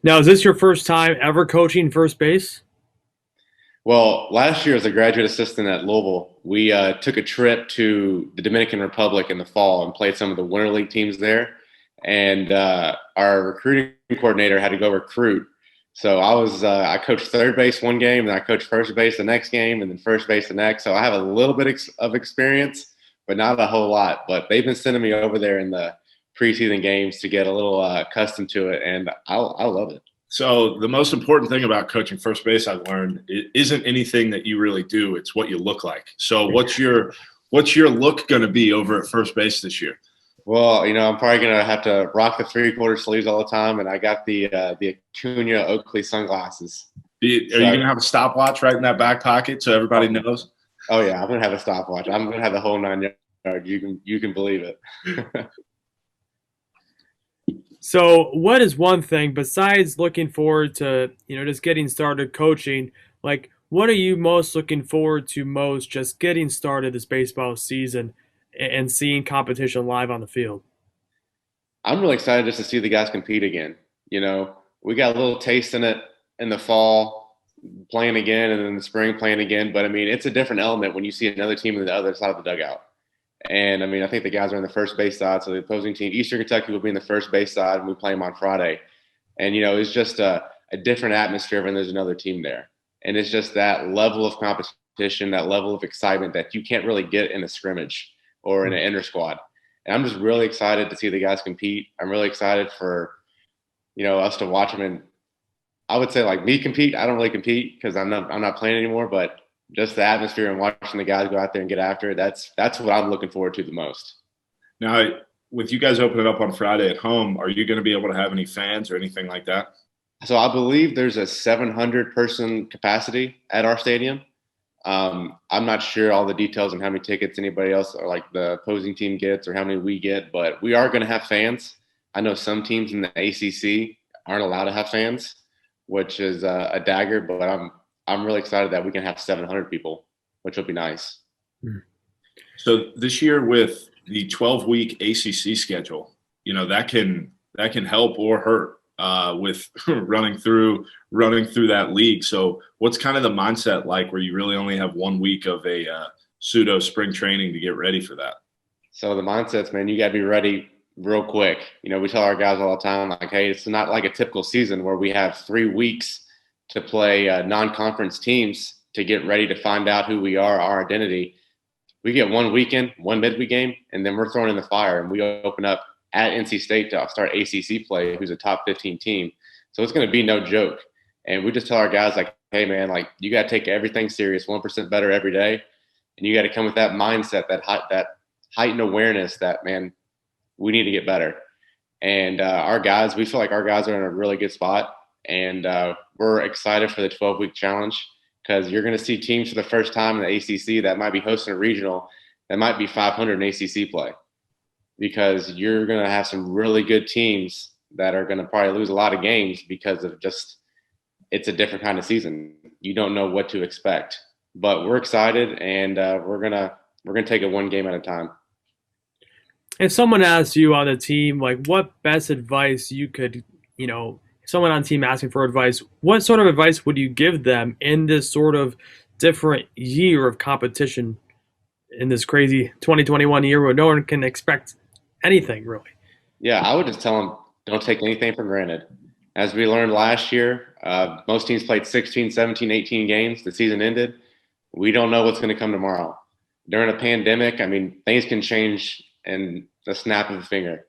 Now, is this your first time ever coaching first base?
Well, last year as a graduate assistant at Louisville, we took a trip to the Dominican Republic in the fall and played some of the Winter League teams there. And our recruiting coordinator had to go recruit. So I coached third base one game, and I coached first base the next game, and then first base the next. So I have a little bit of experience, but not a whole lot. But they've been sending me over there in the preseason games to get a little accustomed to it, and I love it.
So the most important thing about coaching first base, I've learned, it isn't anything that you really do. It's what you look like. So what's your look going to be over at first base this year?
Well, I'm probably going to have to rock the 3/4 sleeves all the time, and I got the Acuna Oakley sunglasses.
Are you going to have a stopwatch right in that back pocket so everybody knows?
Oh yeah, I'm going to have a stopwatch. I'm going to have the whole 9 yards. You can believe it.
So what is one thing besides looking forward to, just getting started coaching, like what are you most looking forward to most just getting started this baseball season and seeing competition live on the field?
I'm really excited just to see the guys compete again. We got a little taste in it in the fall playing again and in the spring playing again. But, it's a different element when you see another team on the other side of the dugout. And, I think the guys are on the first base side. So the opposing team, Eastern Kentucky, will be in the first base side, and we play them on Friday. And, it's just a different atmosphere when there's another team there. And it's just that level of competition, that level of excitement that you can't really get in a scrimmage or in an inter squad. And I'm just really excited to see the guys compete. I'm really excited for, us to watch them. And I would say, like, me compete. I don't really compete because I'm not playing anymore, but just the atmosphere and watching the guys go out there and get after it, that's what I'm looking forward to the most.
Now, with you guys opening up on Friday at home, are you going to be able to have any fans or anything like that?
So I believe there's a 700 person capacity at our stadium. I'm not sure all the details on how many tickets anybody else or like the opposing team gets or how many we get, but we are going to have fans. I know some teams in the ACC aren't allowed to have fans, which is a dagger, but I'm really excited that we can have 700 people, which will be nice.
So this year with the 12-week ACC schedule, that can help or hurt with running through that league. So what's kind of the mindset like where you really only have 1 week of a pseudo spring training to get ready for that?
So the mindsets, man, you got to be ready real quick. We tell our guys all the time, like, hey, it's not like a typical season where we have 3 weeks to play non-conference teams to get ready to find out who we are, our identity. We get 1 weekend, 1 midweek game, and then we're thrown in the fire, and we open up at NC State to start ACC play, who's a top 15 team. So it's going to be no joke. And we just tell our guys, like, hey, man, like, you got to take everything serious, 1% better every day. And you got to come with that mindset, that heightened awareness that, man, we need to get better. And our guys, we feel like our guys are in a really good spot. And we're excited for the 12-week challenge because you're going to see teams for the first time in the ACC that might be hosting a regional that might be 500 in ACC play, because you're going to have some really good teams that are going to probably lose a lot of games because of just it's a different kind of season. You don't know what to expect. But we're excited, and we're gonna take it 1 game at a time.
If someone asks you on the team, like, what best advice you could, if someone on the team asking for advice, what sort of advice would you give them in this sort of different year of competition, in this crazy 2021 year where no one can expect anything, really?
Yeah, I would just tell them, don't take anything for granted. As we learned last year, most teams played 16, 17, 18 games. The season ended. We don't know what's going to come tomorrow. During a pandemic, I mean, things can change in the snap of a finger.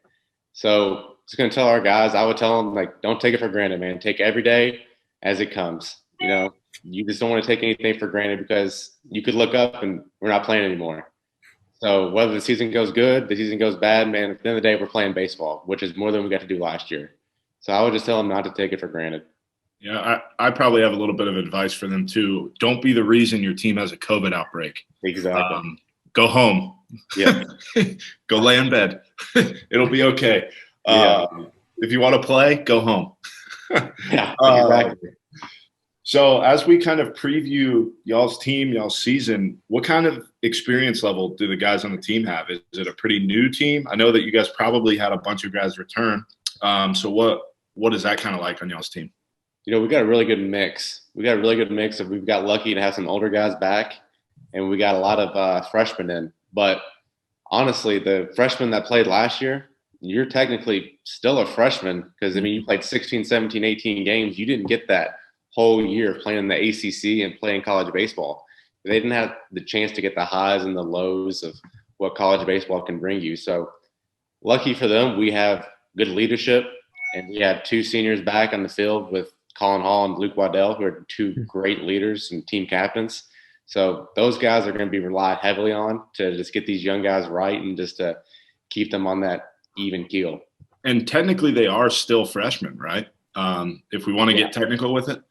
So just going to tell our guys, I would tell them, like, don't take it for granted, man. Take every day as it comes. You just don't want to take anything for granted because you could look up and we're not playing anymore. So whether the season goes good, the season goes bad, man, at the end of the day, we're playing baseball, which is more than we got to do last year. So I would just tell them not to take it for granted.
Yeah, I probably have a little bit of advice for them too. Don't be the reason your team has a COVID outbreak.
Exactly.
Go home.
Yeah.
Go lay in bed. It'll be okay.
Yeah.
If you want to play, go home.
Yeah, exactly.
So as we kind of preview y'all's team, y'all's season, what kind of experience level do the guys on the team have? Is it a pretty new team? I know that you guys probably had a bunch of guys return. So what is that kind of like on y'all's team?
We got a really good mix. We've got lucky to have some older guys back, and we got a lot of freshmen in. But honestly, the freshmen that played last year, you're technically still a freshman because, I mean, you played 16, 17, 18 games. You didn't get that whole year of playing in the ACC and playing college baseball. They didn't have the chance to get the highs and the lows of what college baseball can bring you. So lucky for them, we have good leadership, and we have 2 seniors back on the field with Colin Hall and Luke Waddell, who are 2 great leaders and team captains. So those guys are going to be relied heavily on to just get these young guys right and just to keep them on that even keel.
And technically they are still freshmen, right? If we want to get technical with it.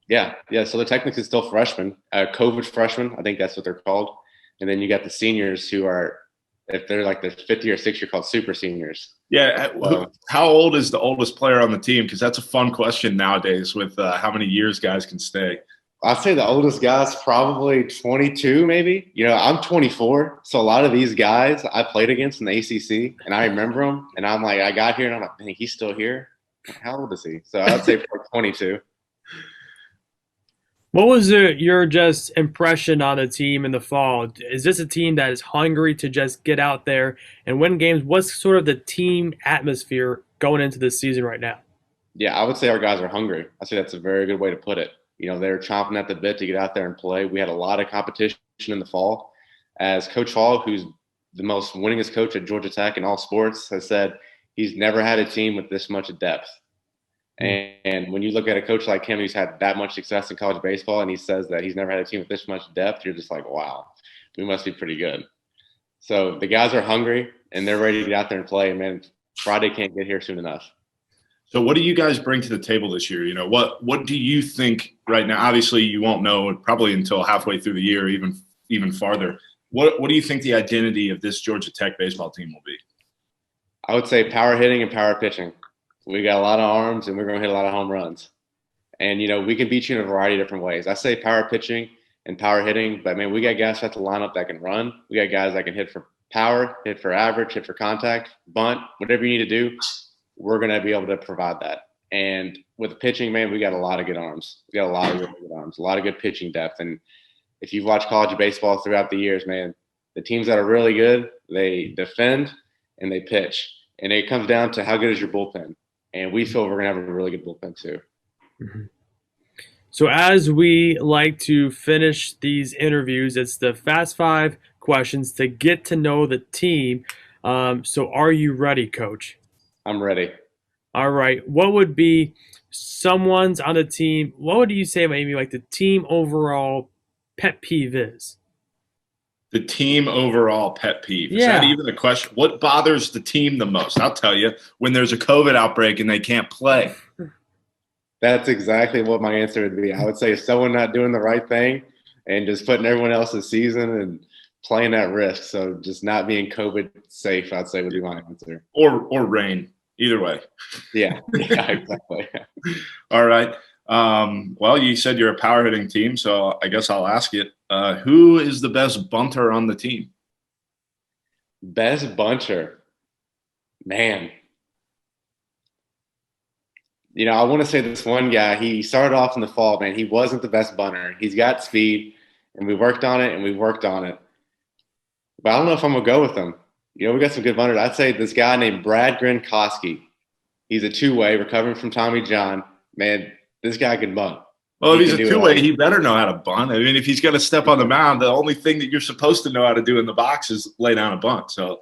Yeah. So they're technically still freshmen, COVID freshmen. I think that's what they're called. And then you got the seniors who are, if they're like the 5th year, 6th year, called super seniors.
Yeah. How old is the oldest player on the team? Because that's a fun question nowadays with how many years guys can stay.
I'd say the oldest guy's probably 22, maybe. I'm 24. So a lot of these guys I played against in the ACC, and I remember them. And I'm like, I got here, and I'm like, man, he's still here? How old is he? So I'd say 22.
What was your just impression on the team in the fall? Is this a team that is hungry to just get out there and win games? What's sort of the team atmosphere going into this season right now?
Yeah, I would say our guys are hungry. I say that's a very good way to put it. They're chomping at the bit to get out there and play. We had a lot of competition in the fall. As Coach Hall, who's the most winningest coach at Georgia Tech in all sports, has said he's never had a team with this much depth. And when you look at a coach like him who's had that much success in college baseball and he says that he's never had a team with this much depth, you're just like, wow, we must be pretty good. So the guys are hungry and they're ready to get out there and play. And, man, Friday can't get here soon enough.
So what do you guys bring to the table this year? You know, what do you think right now? Obviously, you won't know probably until halfway through the year, even farther. What do you think the identity of this Georgia Tech baseball team will be?
I would say power hitting and power pitching. We got a lot of arms, and we're going to hit a lot of home runs. And, you know, we can beat you in a variety of different ways. I say power pitching and power hitting, but, man, we got guys at the lineup that can run. We got guys that can hit for power, hit for average, hit for contact, bunt, whatever you need to do. We're going to be able to provide that. And with pitching, man, we got a lot of good arms. We got a lot of really good arms, a lot of good pitching depth. And if you've watched college baseball throughout the years, man, the teams that are really good, they defend and they pitch. And it comes down to how good is your bullpen. And we feel we're going to have a really good bullpen too.
Mm-hmm. So as we like to finish these interviews, it's the Fast Five questions to get to know the team. So are you ready, Coach?
I'm ready.
All right. What would be someone's on the team? What would you say maybe like the team overall pet peeve is?
The team overall pet peeve. Is
Yeah.
that even a question? What bothers the team the most? I'll tell you, when there's a COVID outbreak and they can't play.
That's exactly what my answer would be. I would say someone not doing the right thing and just putting everyone else's season and playing at risk. So just not being COVID safe, I'd say would be my answer.
Or rain. Either way.
Yeah, exactly.
All right. Well, you said you're a power hitting team, so I guess I'll ask it. Who is the best bunter on the team?
Best bunter? Man. You know, I want to say this one guy, he started off in the fall, man. He wasn't the best bunter. He's got speed, and we worked on it, and we worked on it. But I don't know if I'm going to go with him. You know, we got some good bunters. I'd say this guy named Brad Gronkowski. He's a two-way, recovering from Tommy John. Man, this guy can bunt.
Well, if he's a two-way, he better know how to bunt. I mean, if he's going to step on the mound, the only thing that you're supposed to know how to do in the box is lay down a bunt. So,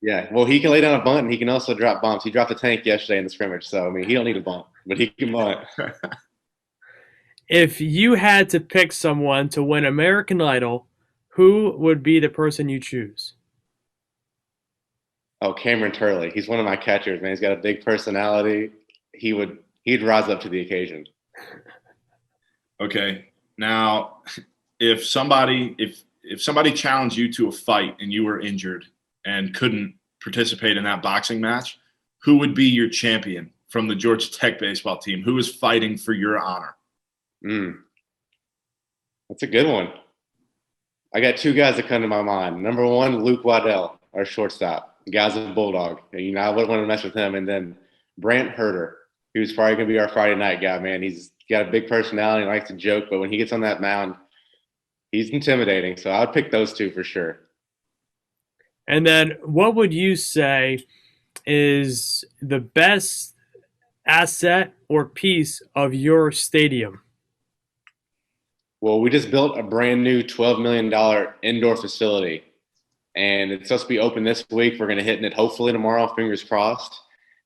yeah, well, he can lay down a bunt, and he can also drop bumps. He dropped a tank yesterday in the scrimmage. So, I mean, he don't need a bunt, but he can bunt.
If you had to pick someone to win American Idol, who would be the person you choose?
Oh, Cameron Turley. He's one of my catchers, man. He's got a big personality. He'd rise up to the occasion.
Okay. Now, if somebody challenged you to a fight and you were injured and couldn't participate in that boxing match, who would be your champion from the Georgia Tech baseball team? Who is fighting for your honor?
That's a good one. I got two guys that come to my mind. Number one, Luke Waddell, our shortstop. The guy's a bulldog. You know, I wouldn't want to mess with him. And then Brant Herter, who's probably going to be our Friday night guy, man. He's got a big personality and likes to joke, but when he gets on that mound, he's intimidating. So I would pick those two for sure.
And then what would you say is the best asset or piece of your stadium?
Well, we just built a brand new $12 million indoor facility. And it's supposed to be open this week. We're going to hit it hopefully tomorrow, fingers crossed.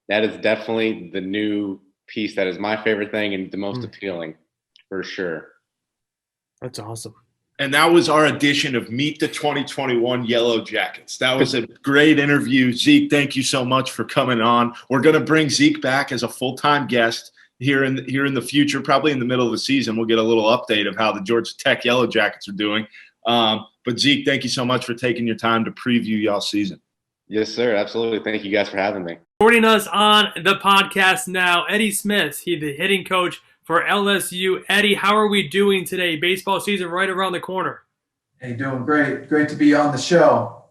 That is definitely the new piece that is my favorite thing and the most appealing for sure.
That's awesome.
And that was our edition of Meet the 2021 Yellow Jackets. That was a great interview. Zeke, thank you so much for coming on. We're going to bring Zeke back as a full-time guest here in the future, probably in the middle of the season. We'll get a little update of how the Georgia Tech Yellow Jackets are doing. But Zeke, thank you so much for taking your time to preview y'all's season.
Yes, sir. Absolutely. Thank you guys for having me.
Joining us on the podcast now, Eddie Smith. He's the hitting coach for LSU. Eddie, how are we doing today? Baseball season right around the corner.
Hey, doing great. Great to be on the show.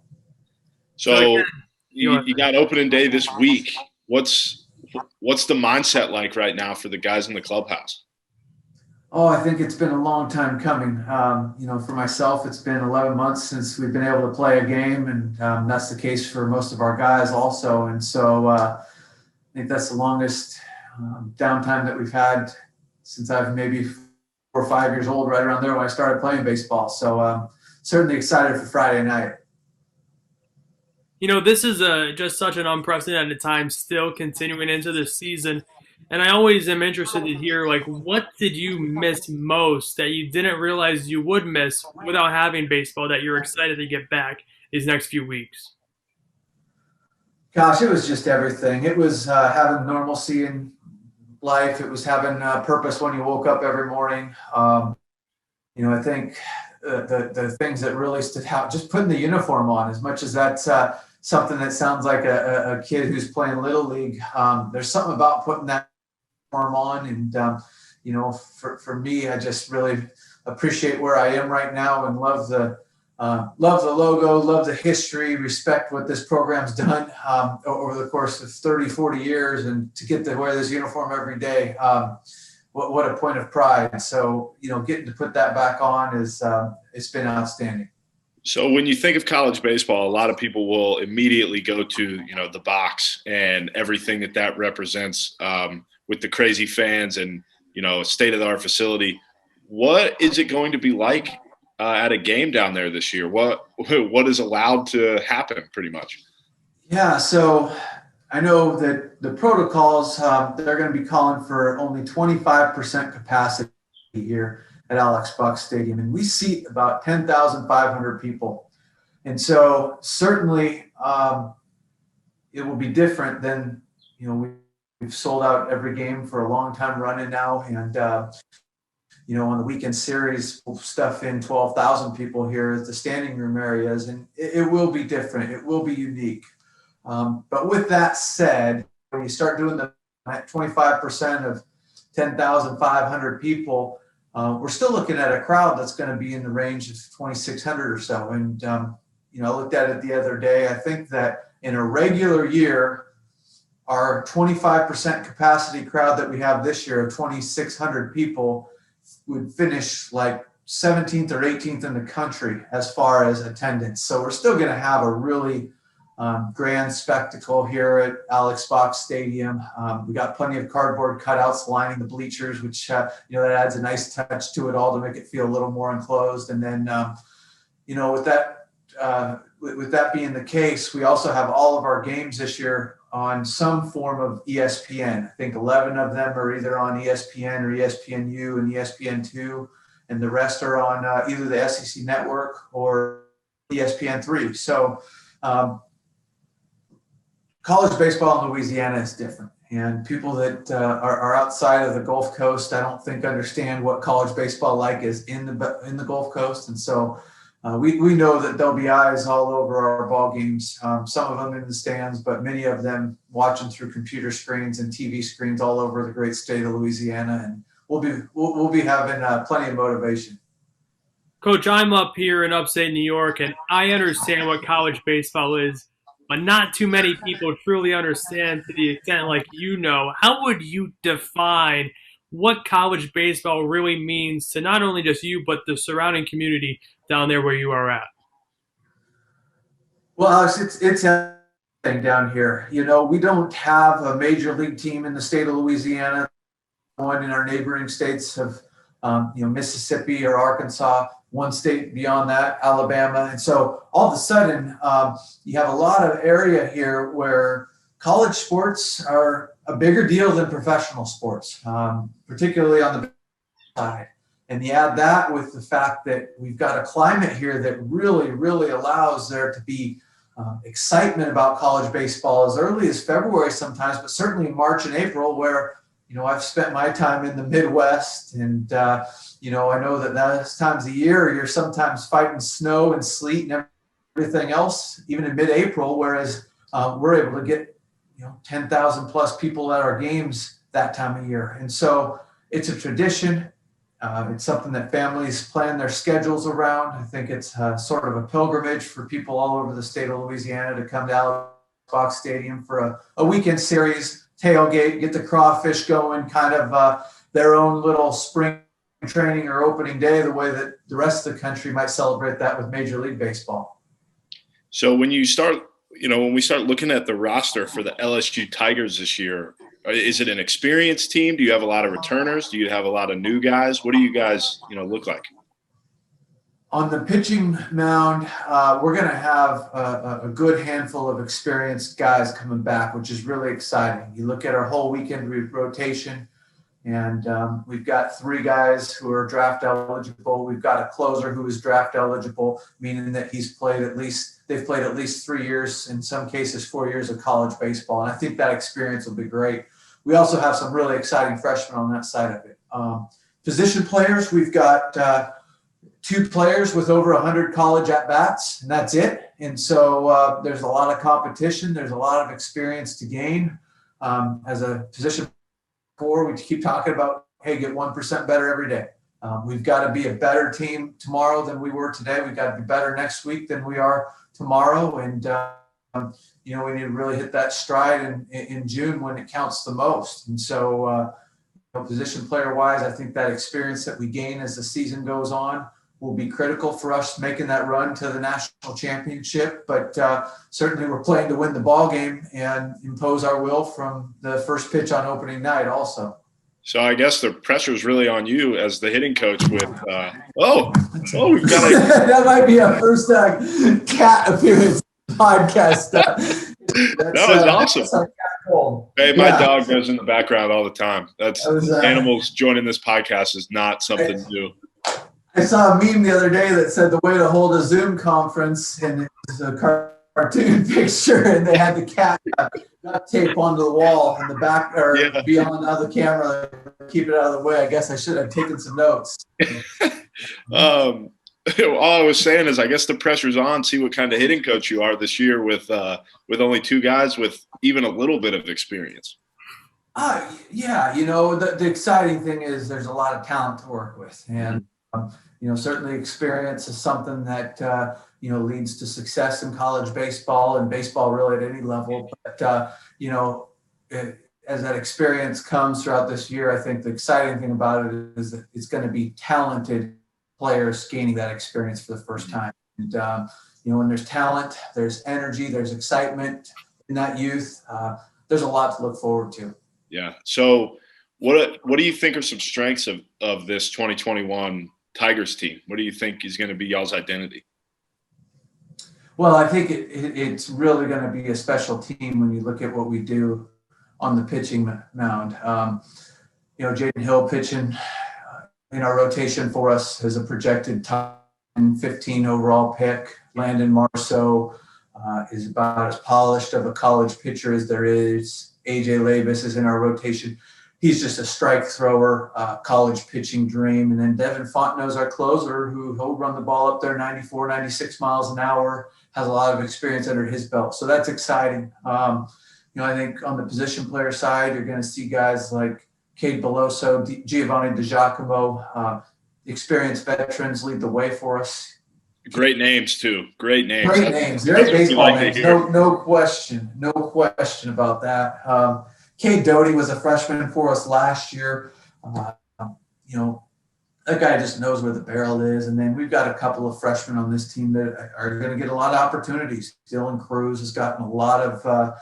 So you got opening day this week. What's the mindset like right now for the guys in the clubhouse?
Oh, I think it's been a long time coming. For myself, it's been 11 months since we've been able to play a game, and that's the case for most of our guys also. And so I think that's the longest downtime that we've had since I've maybe 4 or 5 years old, right around there when I started playing baseball. So certainly excited for Friday night.
You know, this is just such an unprecedented time still continuing into this season. And I always am interested to hear, like, what did you miss most that you didn't realize you would miss without having baseball that you're excited to get back these next few weeks?
Gosh, it was just everything. It was having normalcy in life. It was having a purpose when you woke up every morning. I think the things that really stood out, just putting the uniform on, as much as that's something that sounds like a kid who's playing Little League. There's something about putting that uniform on. And, for me, I just really appreciate where I am right now and love the logo, love the history, respect what this program's done over the course of 30, 40 years, and to get to wear this uniform every day. What a point of pride. So, getting to put that back on it's been outstanding.
So when you think of college baseball, a lot of people will immediately go to, the box and everything that represents with the crazy fans and, a state-of-the-art facility. What is it going to be like at a game down there this year? What is allowed to happen pretty much?
Yeah, so I know that the protocols, they're going to be calling for only 25% capacity here at Alex Buck Stadium, and we seat about 10,500 people. And so certainly it will be different than, we've sold out every game for a long time running now. And, on the weekend series, we'll stuff in 12,000 people here at the standing room areas, and it will be different. It will be unique. But with that said, when you start doing the 25% of 10,500 people, we're still looking at a crowd that's going to be in the range of 2,600 or so. And, I looked at it the other day. I think that in a regular year, our 25% capacity crowd that we have this year of 2,600 people would finish like 17th or 18th in the country as far as attendance. So we're still going to have a really grand spectacle here at Alex Box Stadium. We got plenty of cardboard cutouts lining the bleachers, which that adds a nice touch to it all to make it feel a little more enclosed. And then with that being the case, we also have all of our games this year on some form of ESPN. I think 11 of them are either on ESPN or ESPNU and ESPN2, and the rest are on either the SEC Network or ESPN3. So college baseball in Louisiana is different, and people that are outside of the Gulf Coast, I don't think understand what college baseball is in the Gulf Coast. And so we know that there'll be eyes all over our ball games, some of them in the stands, but many of them watching through computer screens and TV screens all over the great state of Louisiana. And we'll be having plenty of motivation.
Coach, I'm up here in upstate New York, and I understand what college baseball is, but not too many people truly understand to the extent How would you define what college baseball really means to not only just you, but the surrounding community down there where you are at?
Well, Alex, it's everything down here. We don't have a major league team in the state of Louisiana. One in our neighboring states of, Mississippi or Arkansas, one state beyond that, Alabama. And so all of a sudden, you have a lot of area here where college sports are a bigger deal than professional sports, particularly on the side. And you add that with the fact that we've got a climate here that really, really allows there to be excitement about college baseball as early as February sometimes, but certainly March and April, where, I've spent my time in the Midwest, and, I know that those times of year, you're sometimes fighting snow and sleet and everything else, even in mid-April, whereas we're able to get, 10,000 plus people at our games that time of year. And so it's a tradition. It's something that families plan their schedules around. I think it's sort of a pilgrimage for people all over the state of Louisiana to come to Alex Box Stadium for a weekend series, tailgate, get the crawfish going, kind of their own little spring training or opening day, the way that the rest of the country might celebrate that with Major League Baseball.
So when you start, when we start looking at the roster for the LSU Tigers this year, is it an experienced team? Do you have a lot of returners? Do you have a lot of new guys? What do you guys, look like?
On the pitching mound, we're going to have a good handful of experienced guys coming back, which is really exciting. You look at our whole weekend rotation, and we've got 3 guys who are draft eligible. We've got a closer who is draft eligible, meaning that they've played at least 3 years, in some cases 4 years of college baseball. And I think that experience will be great. we also have some really exciting freshmen on that side of it. Position players, we've got 2 players with over 100 college at-bats, and that's it. And so there's a lot of competition. There's a lot of experience to gain. As a position 4, we keep talking about, hey, get 1% better every day. We've got to be a better team tomorrow than we were today. We've got to be better next week than we are tomorrow. And, we need to really hit that stride in June when it counts the most. And so, position player-wise, I think that experience that we gain as the season goes on will be critical for us making that run to the national championship. But certainly we're playing to win the ball game and impose our will from the first pitch on opening night also.
So I guess the pressure is really on you as the hitting coach with we've got a
that might be a first cat appearance podcast.
That was awesome. Hey, my dog goes in the background all the time. That's animals joining this podcast is not something new.
I saw a meme the other day that said the way to hold a Zoom conference, and it was a cartoon picture, and they had the cat duct tape onto the wall in the back or beyond the camera, keep it out of the way. I guess I should have taken some notes.
All I was saying is I guess the pressure's on. See what kind of hitting coach you are this year with only 2 guys with even a little bit of experience.
The exciting thing is there's a lot of talent to work with, and certainly experience is something that leads to success in college baseball and baseball really at any level. But as that experience comes throughout this year, I think the exciting thing about it is that it's going to be talented players gaining that experience for the first time. And when there's talent, there's energy, there's excitement in that youth. There's a lot to look forward to.
Yeah. So what do you think are some strengths of this 2021 Tigers team? What do you think is going to be y'all's identity?
Well, I think it's really going to be a special team when you look at what we do on the pitching mound. Jaden Hill pitching in our rotation for us as a projected top 15 overall pick. Landon Marceau is about as polished of a college pitcher as there is. AJ Labus is in our rotation. He's just a strike thrower, college pitching dream. And then Devin Fontenot's our closer, who'll run the ball up there 94, 96 miles an hour, has a lot of experience under his belt. So that's exciting. I think on the position player side, you're going to see guys like Cade Beloso, Giovanni DiGiacomo, experienced veterans lead the way for us.
Great names, too. Great names.
Great names. Great baseball names. No question. No question about that. Cade Doty was a freshman for us last year. That guy just knows where the barrel is. And then we've got a couple of freshmen on this team that are going to get a lot of opportunities. Dylan Cruz has gotten a lot of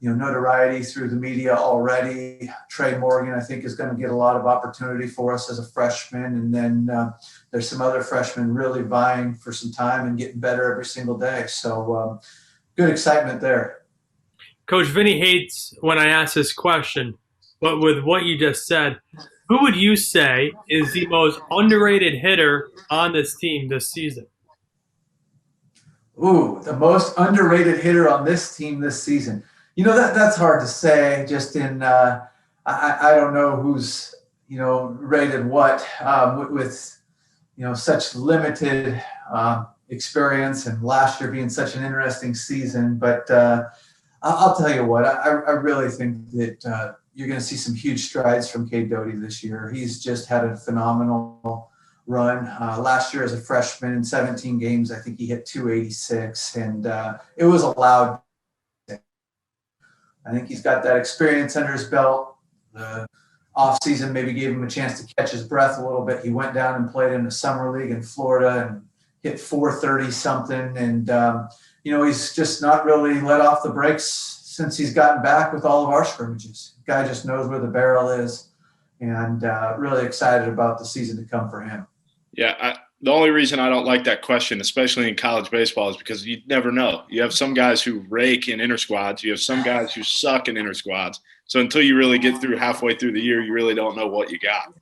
notoriety through the media already. Trey Morgan, I think, is going to get a lot of opportunity for us as a freshman. And then there's some other freshmen really vying for some time and getting better every single day. So good excitement there.
Coach Vinnie hates when I ask this question, but with what you just said, who would you say is the most underrated hitter on this team this season?
Ooh, the most underrated hitter on this team this season. That's hard to say. Just in, I don't know who's rated what with such limited experience, and last year being such an interesting season. But I'll tell you what, I really think that you're going to see some huge strides from Cade Doty this year. He's just had a phenomenal run. Last year as a freshman in 17 games, I think he hit 286, and it was allowed. I think he's got that experience under his belt. The offseason maybe gave him a chance to catch his breath a little bit. He went down and played in the summer league in Florida and hit 430 something. And, he's just not really let off the brakes since he's gotten back with all of our scrimmages. The guy just knows where the barrel is, and really excited about the season to come for him.
Yeah, the only reason I don't like that question, especially in college baseball, is because you never know. You have some guys who rake in inter squads. You have some guys who suck in inter squads. So until you really get through halfway through the year, you really don't know what you got.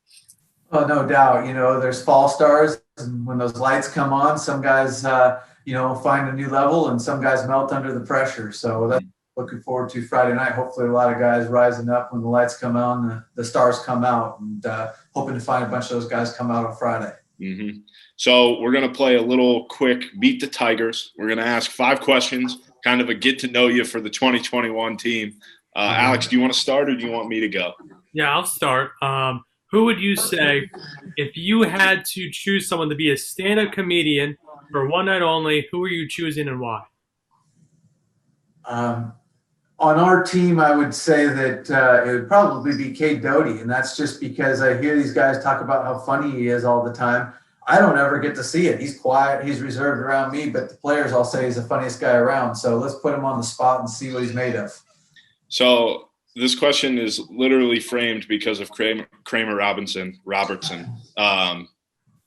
Oh, no doubt. There's fall stars, and when those lights come on, some guys, find a new level, and some guys melt under the pressure. So that's looking forward to Friday night. Hopefully a lot of guys rising up when the lights come on, the stars come out, and hoping to find a bunch of those guys come out on Friday.
Mm-hmm. So we're going to play a little quick Beat the Tigers. We're going to ask 5 questions, kind of a get to know you for the 2021 team. Alex, do you want to start or do you want me to go?
Yeah, I'll start. Who would you say, if you had to choose someone to be a stand-up comedian for one night only, who are you choosing and why?
On our team, I would say that it would probably be Kate Doty, and that's just because I hear these guys talk about how funny he is all the time. I don't ever get to see it. He's quiet, he's reserved around me, but the players all say he's the funniest guy around. So let's put him on the spot and see what he's made of.
So this question is literally framed because of Kramer Robertson.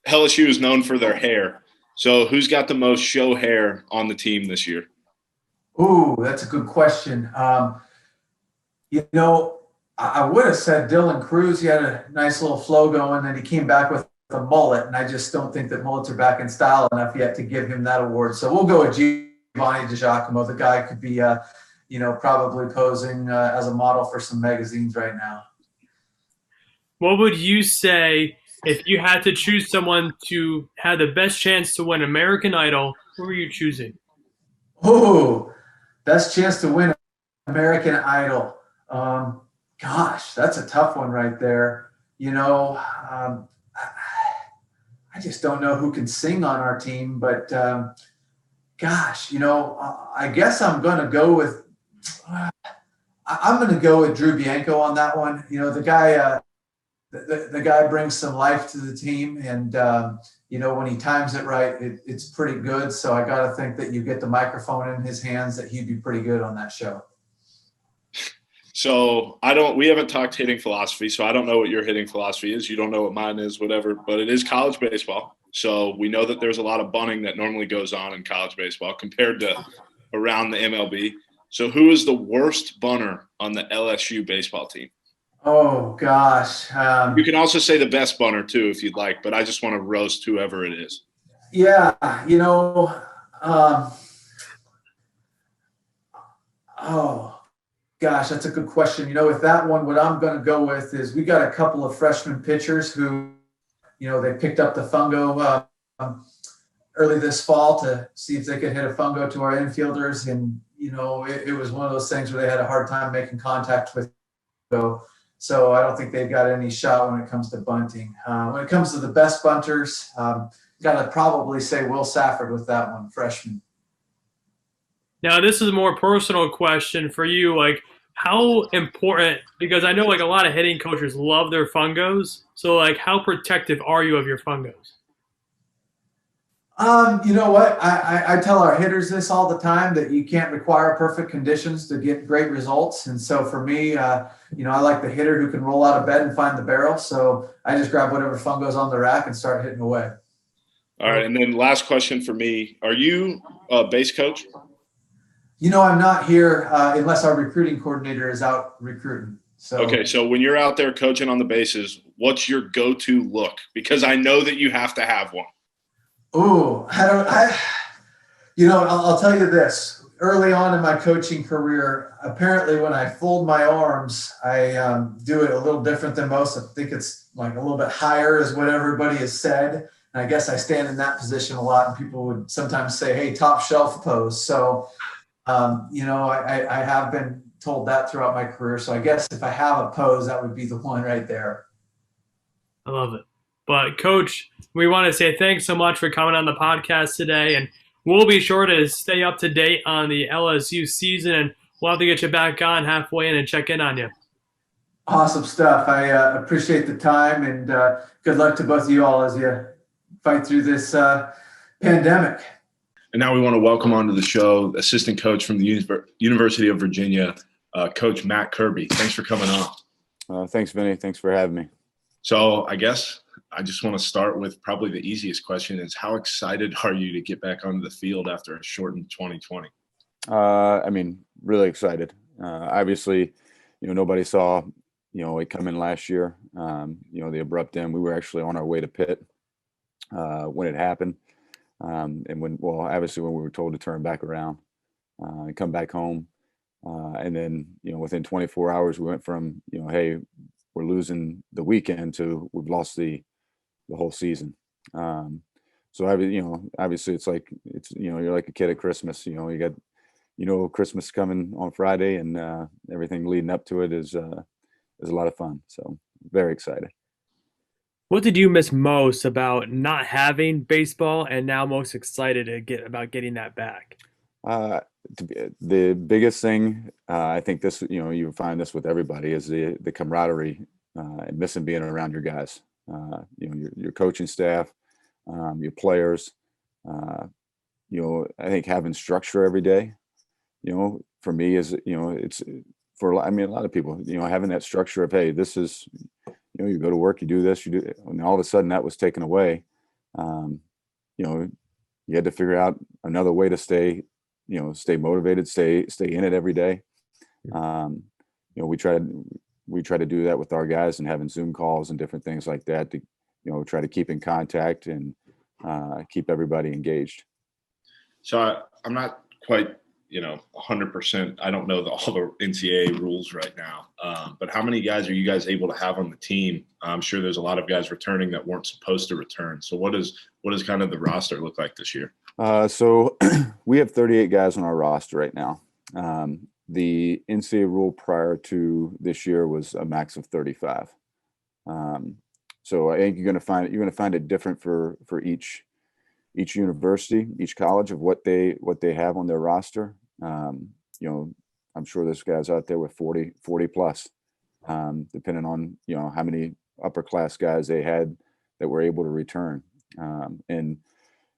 LSU is known for their hair. So who's got the most show hair on the team this year?
Ooh, that's a good question. You know, I would have said Dylan Cruz. He had a nice little flow going, and he came back with a mullet, and I just don't think that mullets are back in style enough yet to give him that award. So we'll go with Giovanni DiGiacomo. The guy could be, you know, probably posing as a model for some magazines right now.
What would you say if you had to choose someone to have the best chance to win American Idol? Who are you choosing?
Oh, best chance to win American Idol. Gosh, that's a tough one right there. You know, I just don't know who can sing on our team, but gosh, you know, I guess I'm going to go with Drew Bianco on that one. You know, the guy the guy brings some life to the team, and you know, when he times it right, it's pretty good. So I got to think that you get the microphone in his hands, that he'd be pretty good on that show.
So we haven't talked hitting philosophy, so I don't know what your hitting philosophy is. You don't know what mine is, whatever, but it is college baseball. So we know that there's a lot of bunting that normally goes on in college baseball compared to around the MLB. So who is the worst bunter on the LSU baseball team?
Oh, gosh.
You can also say the best bunter too, if you'd like, but I just want to roast whoever it is.
Yeah, you know, oh, gosh, that's a good question. You know, with that one, what I'm going to go with is we got a couple of freshman pitchers who, you know, they picked up the fungo early this fall to see if they could hit a fungo to our infielders. And, you know, it was one of those things where they had a hard time making contact with fungo. So I don't think they've got any shot when it comes to bunting. When it comes to the best bunters, got to probably say Will Safford with that one, freshman.
Now, this is a more personal question for you. Like, how important, because I know like a lot of hitting coaches love their fungos. So like, how protective are you of your fungos?
You know what? I tell our hitters this all the time, that you can't require perfect conditions to get great results. And so for me, you know, I like the hitter who can roll out of bed and find the barrel. So I just grab whatever fungo's on the rack and start hitting away.
All right. And then last question for me. Are you a base coach?
You know, I'm not here unless our recruiting coordinator is out recruiting. So
okay, so when you're out there coaching on the bases, what's your go-to look? Because I know that you have to have one.
Oh, you know, I'll tell you this. Early on in my coaching career, apparently when I fold my arms, I do it a little different than most. I think it's like a little bit higher is what everybody has said. And I guess I stand in that position a lot, and people would sometimes say, hey, top shelf pose. So, you know, I have been told that throughout my career. So I guess if I have a pose, that would be the one right there.
I love it. But Coach, we want to say thanks so much for coming on the podcast today, and we'll be sure to stay up to date on the LSU season, and we'll have to get you back on halfway in and check in on you.
Awesome stuff. I appreciate the time, and good luck to both of you all as you fight through this pandemic.
And now we want to welcome onto the show assistant coach from the University of Virginia, Coach Matt Kirby. Thanks for coming on.
Thanks, Vinnie. Thanks for having me.
So I guess I just want to start with probably the easiest question is, how excited are you to get back onto the field after a shortened 2020?
I mean, really excited. Obviously, you know, nobody saw, you know, it coming last year, you know, the abrupt end. We were actually on our way to Pitt when it happened. And obviously when we were told to turn back around and come back home, And then, within 24 hours, we went from, hey, we're losing the weekend to we've lost the whole season. So obviously you're like a kid at Christmas. You got Christmas coming on Friday, and everything leading up to it is a lot of fun. So very excited.
What did you miss most about not having baseball, and now most excited about getting that back?
The biggest thing, I think this, you find this with everybody, is the camaraderie and missing being around your guys. Your coaching staff, your players. I think having structure every day, for me is, it's for, a lot of people, having that structure of, hey, this is, you go to work, you do this, you do, and all of a sudden that was taken away. You had to figure out another way to stay motivated, stay in it every day. We try to do that with our guys, and having Zoom calls and different things like that to, try to keep in contact and keep everybody engaged.
So I'm not quite, 100%. I don't know all the NCAA rules right now, but how many guys are you guys able to have on the team? I'm sure there's a lot of guys returning that weren't supposed to return. So what does kind of the roster look like this year?
So we have 38 guys on our roster right now. The NCAA rule prior to this year was a max of 35. So I think you're going to find it different for each university, each college, of what they have on their roster. I'm sure there's guys out there with 40 plus, depending on, how many upper class guys they had that were able to return. And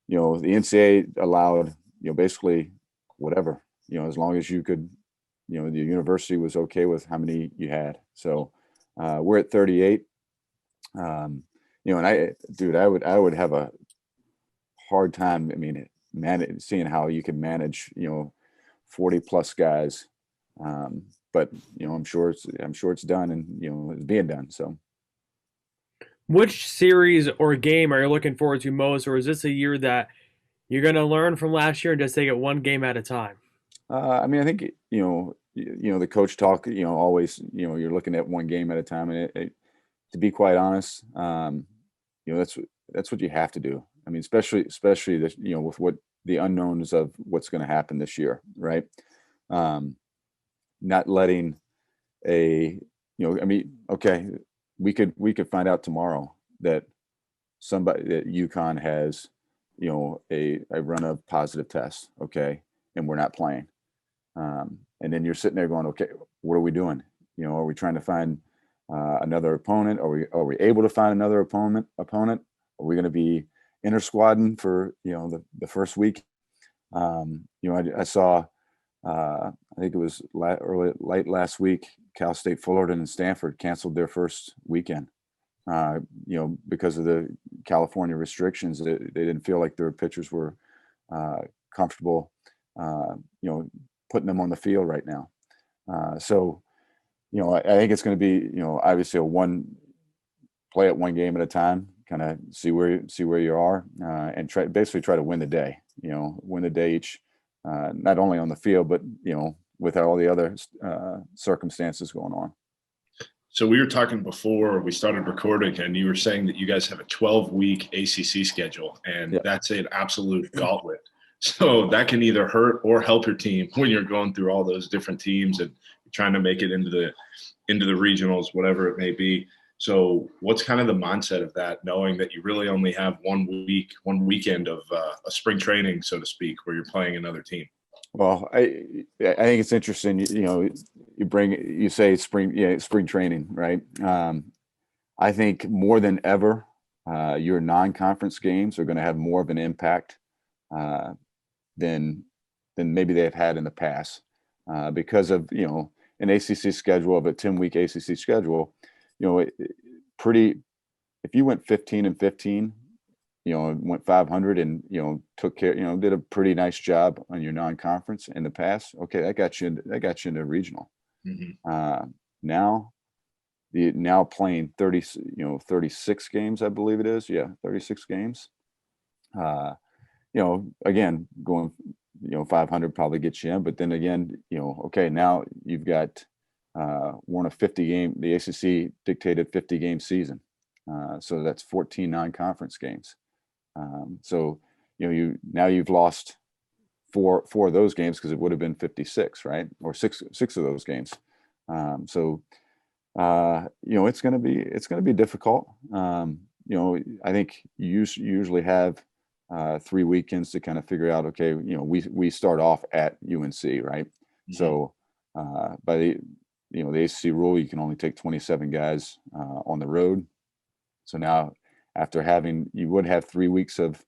the NCAA allowed, basically whatever, as long as you could, the university was okay with how many you had. So we're at 38. And I would have a hard time. I mean, seeing how you can manage, 40 plus guys. But I'm sure it's done, and it's being done. So,
which series or game are you looking forward to most, or is this a year that you're going to learn from last year and just take it one game at a time?
I think the coach talk. Always you're looking at one game at a time, and to be quite honest, that's what you have to do. I mean, especially this, with what the unknowns of what's going to happen this year, right? Not letting okay, we could find out tomorrow that UConn has, a run of positive tests, okay, and we're not playing. And then you're sitting there going, okay, what are we doing? Are we trying to find another opponent? Are we able to find another opponent? Are we going to be inter-squadding for the first week? I saw I think it was late last week, Cal State Fullerton and Stanford canceled their first weekend because of the California restrictions. They didn't feel like their pitchers were comfortable putting them on the field right now. So I think it's going to be obviously play it one game at a time, kind of see where you are, and try to win the day. Win the day each, not only on the field, but with all the other circumstances going on.
So we were talking before we started recording, and you were saying that you guys have a 12-week ACC schedule, and that's an absolute gauntlet. So that can either hurt or help your team when you're going through all those different teams and trying to make it into the regionals, whatever it may be. So what's kind of the mindset of that, knowing that you really only have one weekend of a spring training, so to speak, where you're playing another team?
Well, I think it's interesting. You say spring training, right? I think more than ever, your non-conference games are going to have more of an impact than maybe they've had in the past, because of an ACC schedule, of a 10-week ACC schedule. If you went 15-15, went 500 and, took care, did a pretty nice job on your non-conference in the past. Okay. That got you into regional. Mm-hmm. Now playing 36 games, I believe it is. Yeah. 36 games. Again, going 500 probably gets you in. But then again, okay, now you've got we're on a 50 game. The ACC dictated 50 game season, so that's 14 non-conference games. So you've lost four of those games because it would have been 56, right? Or six of those games. So it's going to be difficult. I think you usually have 3 weekends to kind of figure out, okay, we start off at UNC, right? Mm-hmm. So by the ACC rule, you can only take 27 guys on the road. So now you would have 3 weeks of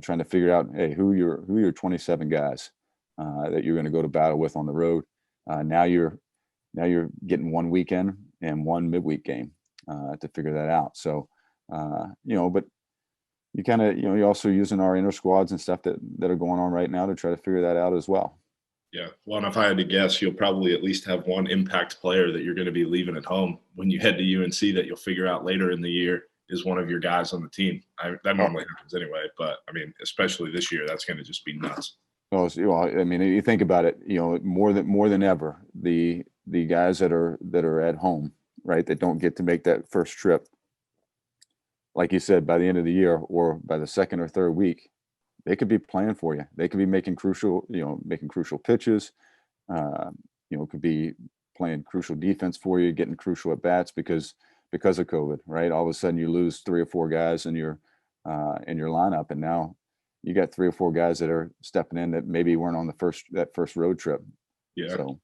trying to figure out, hey, who are your 27 guys that you're going to go to battle with on the road. Now you're getting 1 weekend and 1 midweek game to figure that out. So, but you kind of, you're also using our inner squads and stuff that are going on right now to try to figure that out as well.
Yeah. Well, and if I had to guess, you'll probably at least have one impact player that you're going to be leaving at home when you head to UNC that you'll figure out later in the year is one of your guys on the team. That normally happens anyway, but I mean, especially this year, that's going to just be nuts.
Well, I mean, you think about it, more than ever, the guys that are at home, right, that don't get to make that first trip, like you said, by the end of the year or by the second or third week, they could be playing for you. They could be making crucial pitches. Could be playing crucial defense for you, getting crucial at bats because of COVID, right? All of a sudden you lose 3 or 4 guys in your lineup, and now you got 3 or 4 guys that are stepping in that maybe weren't on that first road trip.
Yeah. So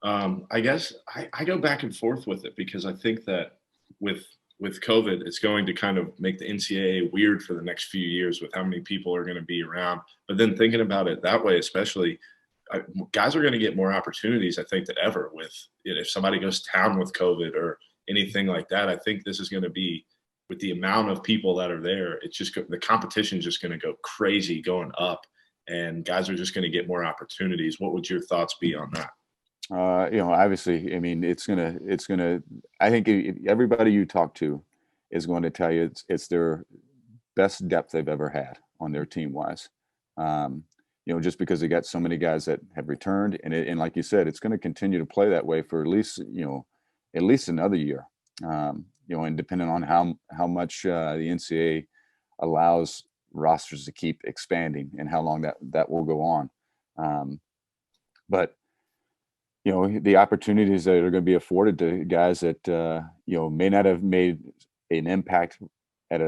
I guess I go back and forth with it because I think that with COVID, it's going to kind of make the NCAA weird for the next few years with how many people are going to be around. But then thinking about it that way, especially, guys are going to get more opportunities, I think, than ever with if somebody goes down with COVID or anything like that. I think this is going to be, with the amount of people that are there, it's just the competition is just going to go crazy going up, and guys are just going to get more opportunities. What would your thoughts be on that?
Obviously, I mean, it's gonna. I think everybody you talk to is going to tell you it's their best depth they've ever had on their team wise. Just because they got so many guys that have returned, and like you said, it's going to continue to play that way for at least another year. And depending on how much the NCAA allows rosters to keep expanding and how long that will go on. But the opportunities that are going to be afforded to guys that may not have made an impact may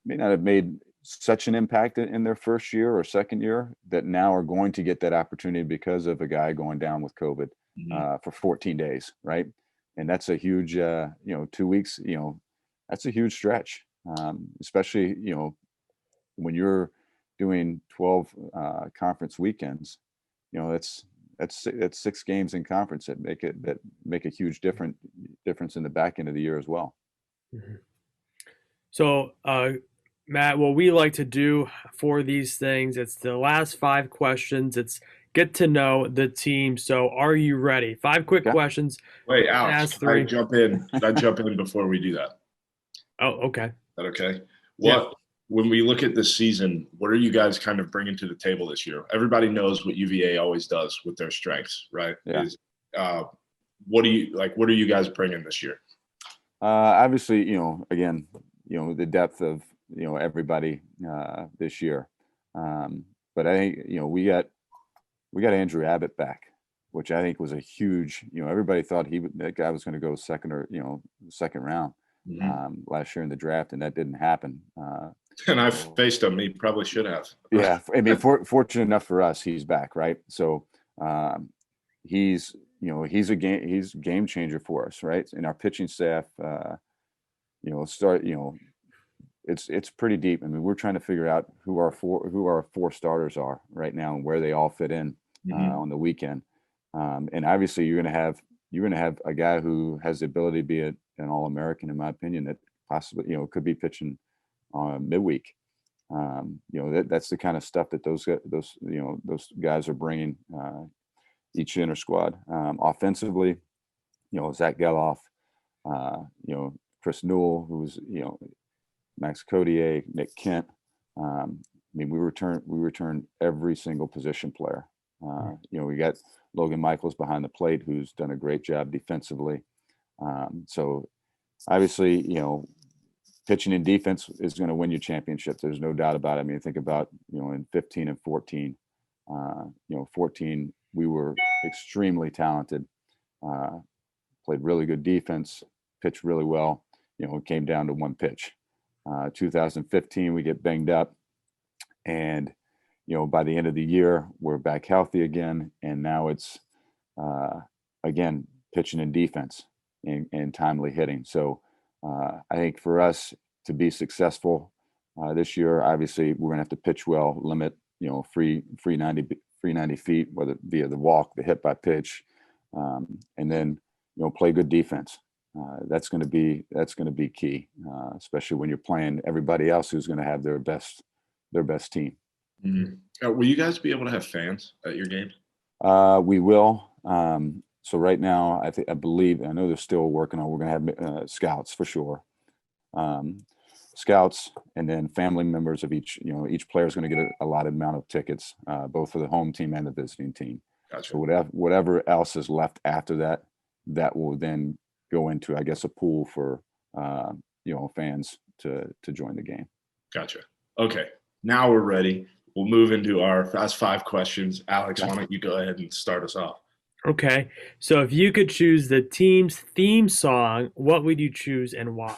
not have made such an impact in their first year or second year, that now are going to get that opportunity because of a guy going down with COVID for 14 days, right? And that's a huge 2 weeks, that's a huge stretch, especially when you're doing 12 conference weekends. That's 6 games in conference that make a huge difference in the back end of the year as well.
Mm-hmm. So, Matt, what we like to do for these things, it's the last 5 questions. It's get to know the team. So, are you ready? 5 quick questions.
Wait, Alex, can I jump in? Can I jump in before we do that?
Oh, okay.
Is that okay? When we look at this season, what are you guys kind of bringing to the table this year? Everybody knows what UVA always does with their strengths, right?
Yeah.
What are you guys bringing this year?
Obviously, again, the depth of, everybody this year. But I think, we got Andrew Abbott back, which I think was a huge, everybody thought that guy was going to go second round. Last year in the draft, and that didn't happen.
And I faced him. He probably should have.
Yeah, I mean, fortunate enough for us, he's back, right? So he's a game changer for us, right? And our pitching staff, it's pretty deep. I mean, we're trying to figure out who our 4 starters are right now and where they all fit in on the weekend. And obviously, you're going to have a guy who has the ability to be an All-American, in my opinion, that possibly, could be pitching midweek. That's the kind of stuff that those guys are bringing each inner squad. Offensively, Zach Geloff, Chris Newell, who's, Max Codier, Nick Kent, mean, we return every single position player. We got Logan Michaels behind the plate, who's done a great job defensively. So obviously, pitching and defense is going to win you championships. There's no doubt about it. I mean, think about, in 15 and 14, 14, we were extremely talented, played really good defense, pitched really well. It came down to one pitch. 2015, we get banged up, and by the end of the year, we're back healthy again, and now it's again pitching and defense and timely hitting. So I think for us to be successful this year, obviously we're gonna have to pitch well, limit free 90 feet, whether via the walk, the hit by pitch, and then play good defense. That's going to be key, especially when you're playing everybody else who's going to have their best team.
Mm-hmm. Will you guys be able to have fans at your games?
We will. So right now, I believe, I know they're still working on. We're going to have scouts for sure. Scouts, and then family members of each. Each player is going to get a allotted amount of tickets, both for the home team and the visiting team.
Gotcha.
So whatever else is left after that, that will then go into, I guess, a pool for fans to join the game.
Gotcha. Okay, now we're ready. We'll move into our Fast Five questions. Alex, why don't you go ahead and start us off?
Okay, so if you could choose the team's theme song, what would you choose and why?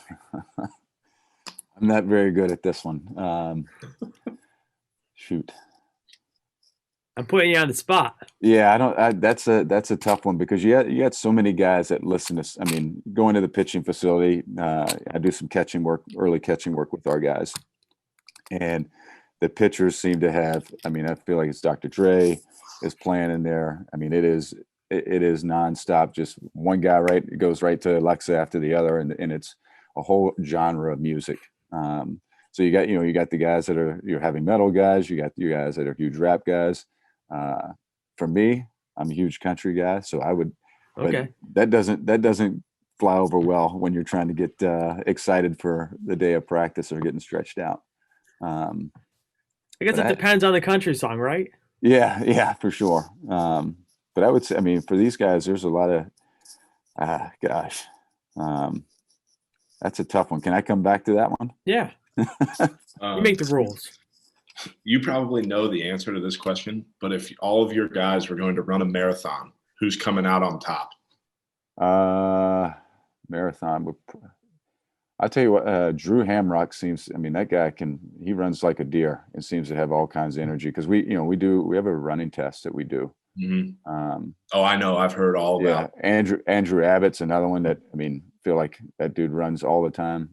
I'm not very good at this one. Shoot.
I'm putting you on the spot.
Yeah, that's a tough one, because you got so many guys that listen to. I mean, going to the pitching facility, I do some early catching work with our guys, and the pitchers seem to have. I mean, I feel like it's Dr. Dre is playing in there. I mean, it is nonstop. Just one guy goes right to Alexa after the other, and it's a whole genre of music. So you got the guys that are your heavy metal guys. You got your guys that are huge rap guys. For me, I'm a huge country guy, so I would.
Okay.
That doesn't fly over well when you're trying to get excited for the day of practice or getting stretched out.
I guess it depends on the country song, right?
Yeah, for sure. But I would say, I mean, for these guys, there's a lot of, that's a tough one. Can I come back to that one?
Yeah. You make the rules.
You probably know the answer to this question, but if all of your guys were going to run a marathon, who's coming out on top?
Marathon. I'll tell you what, Drew Hamrock seems, I mean, that guy he runs like a deer and seems to have all kinds of energy, because we have a running test that we do.
Mm-hmm. I know. I've heard all about.
Yeah, Andrew Abbott's another one that, I mean, feel like that dude runs all the time.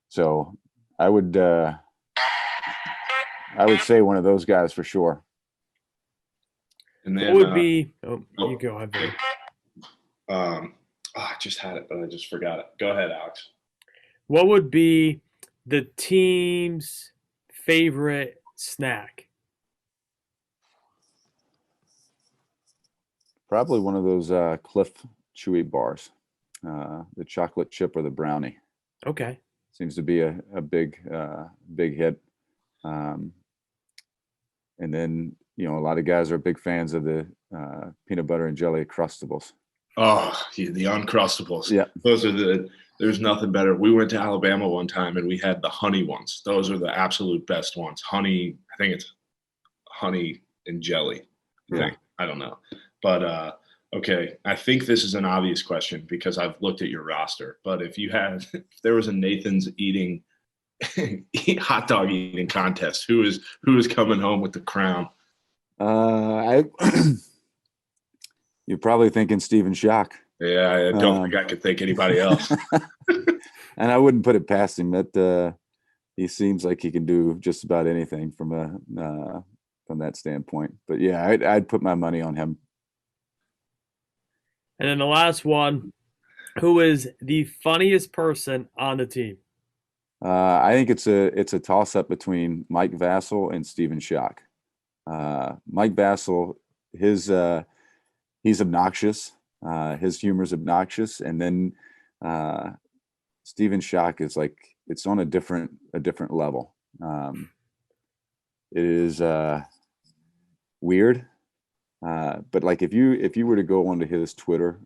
So I would say one of those guys for sure.
And then
what would be? You go ahead, buddy.
I just had it, but I just forgot it. Go ahead, Alex.
What would be the team's favorite snack?
Probably one of those Cliff Chewy bars, the chocolate chip or the brownie.
Okay.
Seems to be a big hit. And then, a lot of guys are big fans of the peanut butter and jelly Crustables.
Oh, the Uncrustables.
Yeah.
There's nothing better. We went to Alabama one time and we had the honey ones. Those are the absolute best ones. Honey, I think it's honey and jelly. I don't know. But, okay, I think this is an obvious question because I've looked at your roster. But if there was a Nathan's hot dog eating contest, who is coming home with the crown?
You're probably thinking Stephen Schock.
Yeah, I don't think I could think anybody else.
And I wouldn't put it past him. That he seems like he can do just about anything from that standpoint. But yeah, I'd put my money on him.
And then the last one, who is the funniest person on the team?
I think it's a toss up between Mike Vassell and Stephen Schock. Mike Vassell, he's obnoxious. His humor is obnoxious, and then Stephen Schock is like, it's on a different level. it is weird. But like if you were to go onto his Twitter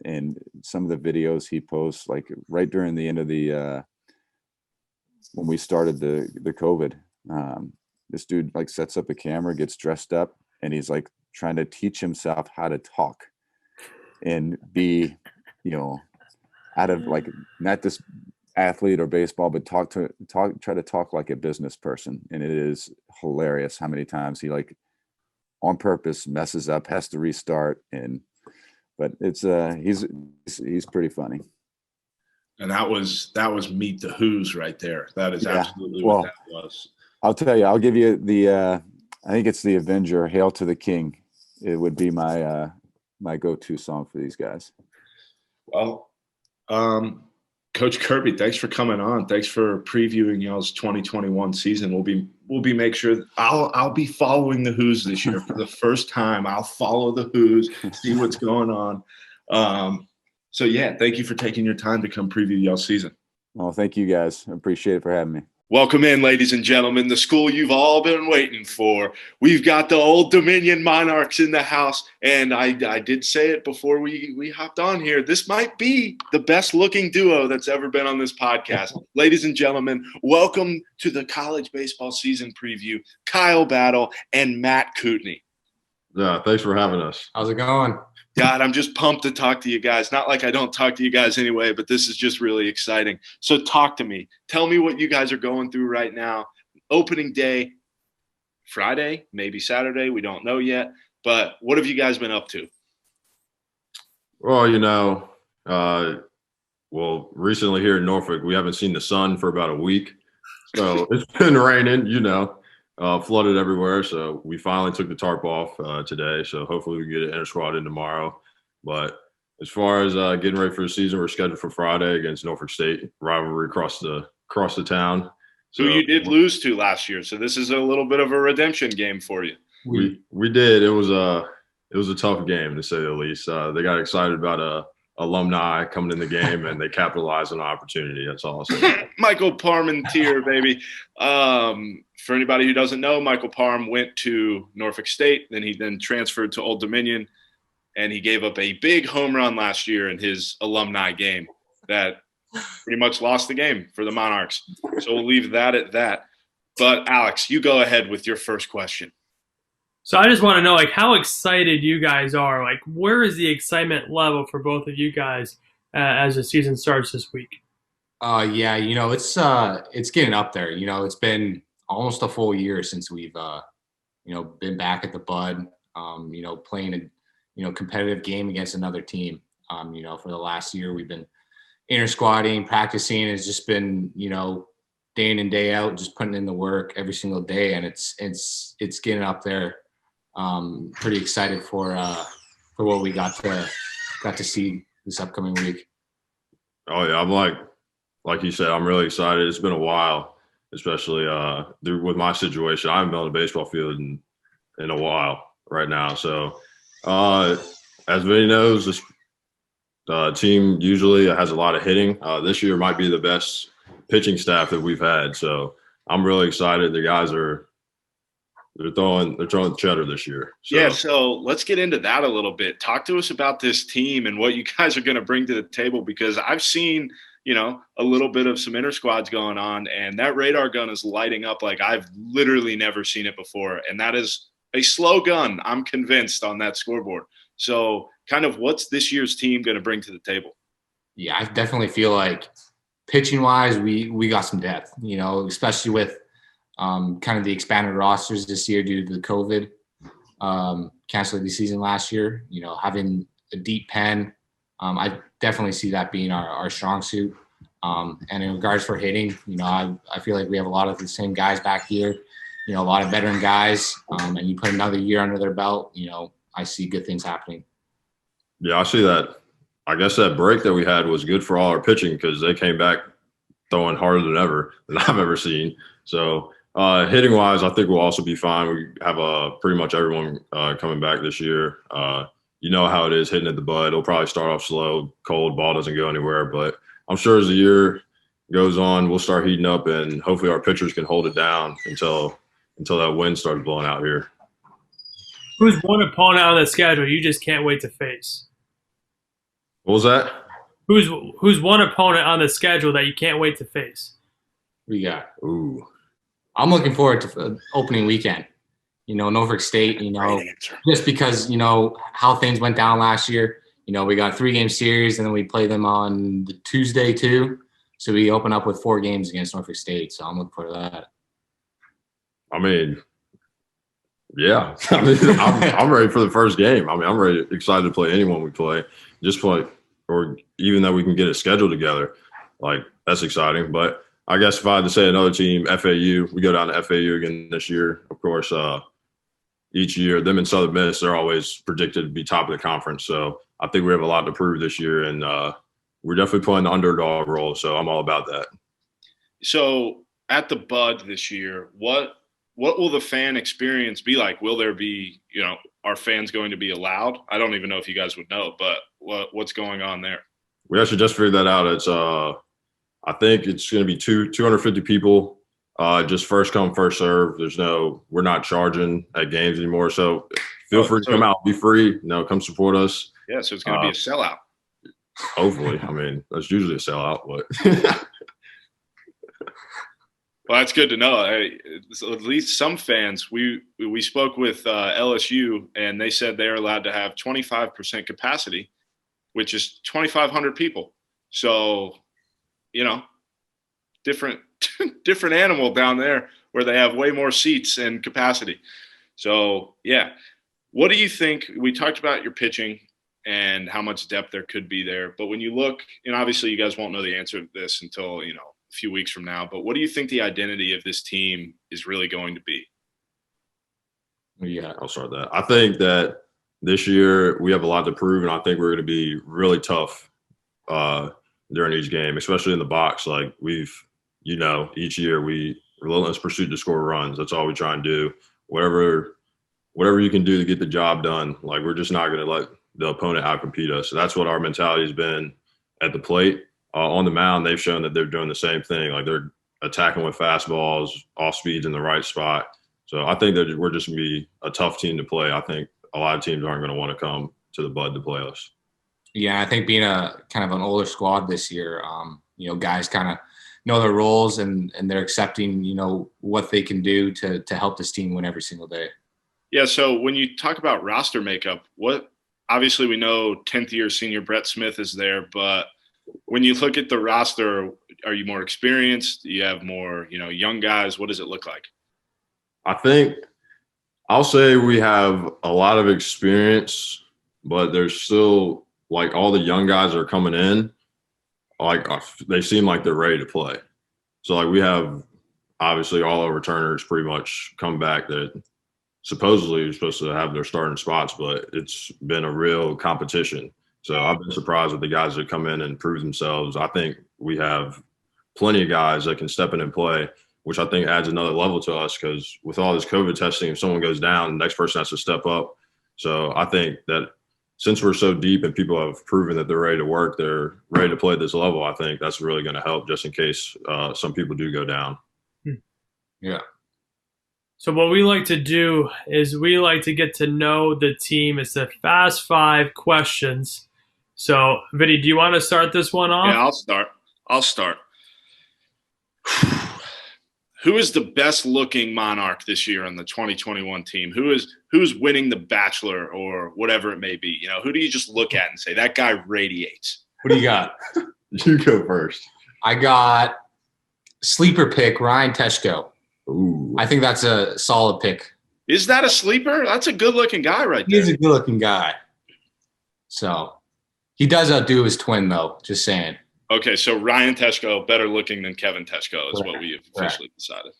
and some of the videos he posts, like right during the end of the when we started the COVID, this dude like sets up a camera, gets dressed up, and he's like trying to teach himself how to talk and be, out of like not this athlete or baseball, but try to talk like a business person. And it is hilarious how many times he like on purpose messes up, has to restart, but it's he's pretty funny.
And that was Meet the Who's right there. That is absolutely
well,
what that was.
I'll tell you, I'll give you the I think it's the Avenger, Hail to the King. It would be my my go-to song for these guys.
Well, Coach Kirby, thanks for coming on. Thanks for previewing y'all's 2021 season. We'll be make sure I'll be following the Who's this year for the first time. I'll follow the Who's, see what's going on. So yeah, thank you for taking your time to come preview y'all's season.
Well, thank you guys. I appreciate it for having me.
Welcome in, ladies and gentlemen, the school you've all been waiting for. We've got the Old Dominion Monarchs in the house, and I did say it before we hopped on here. This might be the best-looking duo that's ever been on this podcast. Ladies and gentlemen, welcome to the college baseball season preview, Kyle Battle and Matt Coutney.
Yeah, thanks for having us.
How's it going?
God, I'm just pumped to talk to you guys. Not like I don't talk to you guys anyway, but this is just really exciting. So talk to me. Tell me what you guys are going through right now. Opening day, Friday, maybe Saturday. We don't know yet. But what have you guys been up to?
Well, recently here in Norfolk, we haven't seen the sun for about a week. So it's been raining, flooded everywhere. So we finally took the tarp off today. So hopefully we can get an inter squad in tomorrow. But as far as getting ready for the season, we're scheduled for Friday against Norfolk State, rivalry across the town.
So who you did lose to last year. So this is a little bit of a redemption game for you.
We did. It was a tough game to say the least. They got excited about alumni coming in the game, and they capitalized on the opportunity. That's all I'll say.
Michael Parmentier, baby. For anybody who doesn't know, Michael Parm went to Norfolk State. Then he transferred to Old Dominion, and he gave up a big home run last year in his alumni game that pretty much lost the game for the Monarchs. So we'll leave that at that. But, Alex, you go ahead with your first question.
So I just want to know, how excited you guys are. Where is the excitement level for both of you guys as the season starts this week?
Yeah, it's getting up there. It's been almost a full year since we've, been back at the Bud, playing a, competitive game against another team. For the last year, we've been inter-squadding, practicing. It's just been, day in and day out, just putting in the work every single day. And it's getting up there. Pretty excited for what we got to see this upcoming week.
Oh yeah, I'm like you said, I'm really excited. It's been a while, especially with my situation. I haven't been on the baseball field in a while right now. So as Vinnie knows, this team usually has a lot of hitting. This year might be the best pitching staff that we've had. So I'm really excited. The guys they're throwing cheddar this year. So.
Yeah, so let's get into that a little bit. Talk to us about this team and what you guys are going to bring to the table, because I've seen, a little bit of some inter squads going on, and that radar gun is lighting up like I've literally never seen it before. And that is a slow gun, I'm convinced, on that scoreboard. So kind of what's this year's team going to bring to the table?
Yeah, I definitely feel like pitching-wise, we got some depth, especially with kind of the expanded rosters this year due to the COVID, canceling the season last year, having a deep pen. I definitely see that being our strong suit. And in regards for hitting, I feel like we have a lot of the same guys back here, a lot of veteran guys, and you put another year under their belt, I see good things happening.
Yeah, I see that. I guess that break that we had was good for all our pitching because they came back throwing harder than I've ever seen. So hitting wise, I think we'll also be fine. We have pretty much everyone coming back this year. You know how it is hitting at the Bud. It'll probably start off slow, cold, ball doesn't go anywhere. But I'm sure as the year goes on, we'll start heating up, and hopefully our pitchers can hold it down until until that wind started blowing out here.
Who's one opponent on the schedule you just can't wait to face?
What was that?
Who's one opponent on the schedule that you can't wait to face?
We got.
Ooh.
I'm looking forward to opening weekend. Norfolk State, just because, how things went down last year. We got 3-game series, and then we play them on the Tuesday too. So we open up with 4 games against Norfolk State. So I'm looking forward to that.
I mean, yeah. I'm ready for the first game. I'm ready, excited to play anyone we play. Just play, or even that we can get a schedule together. Like, that's exciting. But I guess if I had to say another team, FAU, we go down to FAU again this year. Of course, each year, them and Southern Miss, they're always predicted to be top of the conference. So I think we have a lot to prove this year, and we're definitely playing the underdog role. So I'm all about that.
So at the Bud this year, what will the fan experience be like? Will there be, are fans going to be allowed? I don't even know if you guys would know, but what's going on there?
We actually just figured that out. It's I think it's going to be 250 people. Just first come, first serve. We're not charging at games anymore. So feel free to come out, be free. Come support us.
Yeah, so it's going to be a sellout.
Hopefully. I mean, that's usually a sellout, but
well, that's good to know. At least some fans, we spoke with LSU, and they said they're allowed to have 25% capacity, which is 2,500 people. So, different animal down there where they have way more seats and capacity. So, yeah. What do you think? We talked about your pitching and how much depth there could be there. But when you look, and obviously you guys won't know the answer to this until, a few weeks from now, but what do you think the identity of this team is really going to be?
Yeah, I'll start that. I think that this year we have a lot to prove, and I think we're going to be really tough during each game, especially in the box. Like each year we relentless pursuit to score runs. That's all we try and do. Whatever you can do to get the job done. Like, we're just not going to let the opponent outcompete us. So that's what our mentality has been at the plate. On the mound, they've shown that they're doing the same thing. Like, they're attacking with fastballs, off speeds in the right spot. So I think that we're just going to be a tough team to play. I think a lot of teams aren't going to want to come to the Bud to play us.
Yeah, I think being a kind of an older squad this year, guys kind of know their roles and they're accepting, what they can do to help this team win every single day.
Yeah, so when you talk about roster makeup, obviously we know 10th year senior Brett Smith is there, but when you look at the roster, are you more experienced? Do you have more, young guys? What does it look like?
I think I'll say we have a lot of experience, but there's still, like, all the young guys are coming in, like, they seem like they're ready to play. So, like, we have obviously all our returners pretty much come back that supposedly are supposed to have their starting spots, but it's been a real competition. So I've been surprised with the guys that come in and prove themselves. I think we have plenty of guys that can step in and play, which I think adds another level to us, because with all this COVID testing, if someone goes down, the next person has to step up. So I think that since we're so deep and people have proven that they're ready to work, they're ready to play at this level, I think that's really going to help just in case some people do go down.
Yeah.
So what we like to do is we like to get to know the team. It's the Fast 5 questions. So, Vinnie, do you want to start this one off?
Yeah, I'll start. Who is the best looking Monarch this year on the 2021 team? Who's winning the Bachelor or whatever it may be? Who do you just look at and say, that guy radiates?
What do you got?
You go first.
I got sleeper pick, Ryan Teshko.
Ooh.
I think that's a solid pick.
Is that a sleeper? That's a good looking guy right there.
He's a good looking guy. So he does outdo his twin, though, just saying.
Okay, so Ryan Teshko, better looking than Kevin Teshko is what we have officially decided.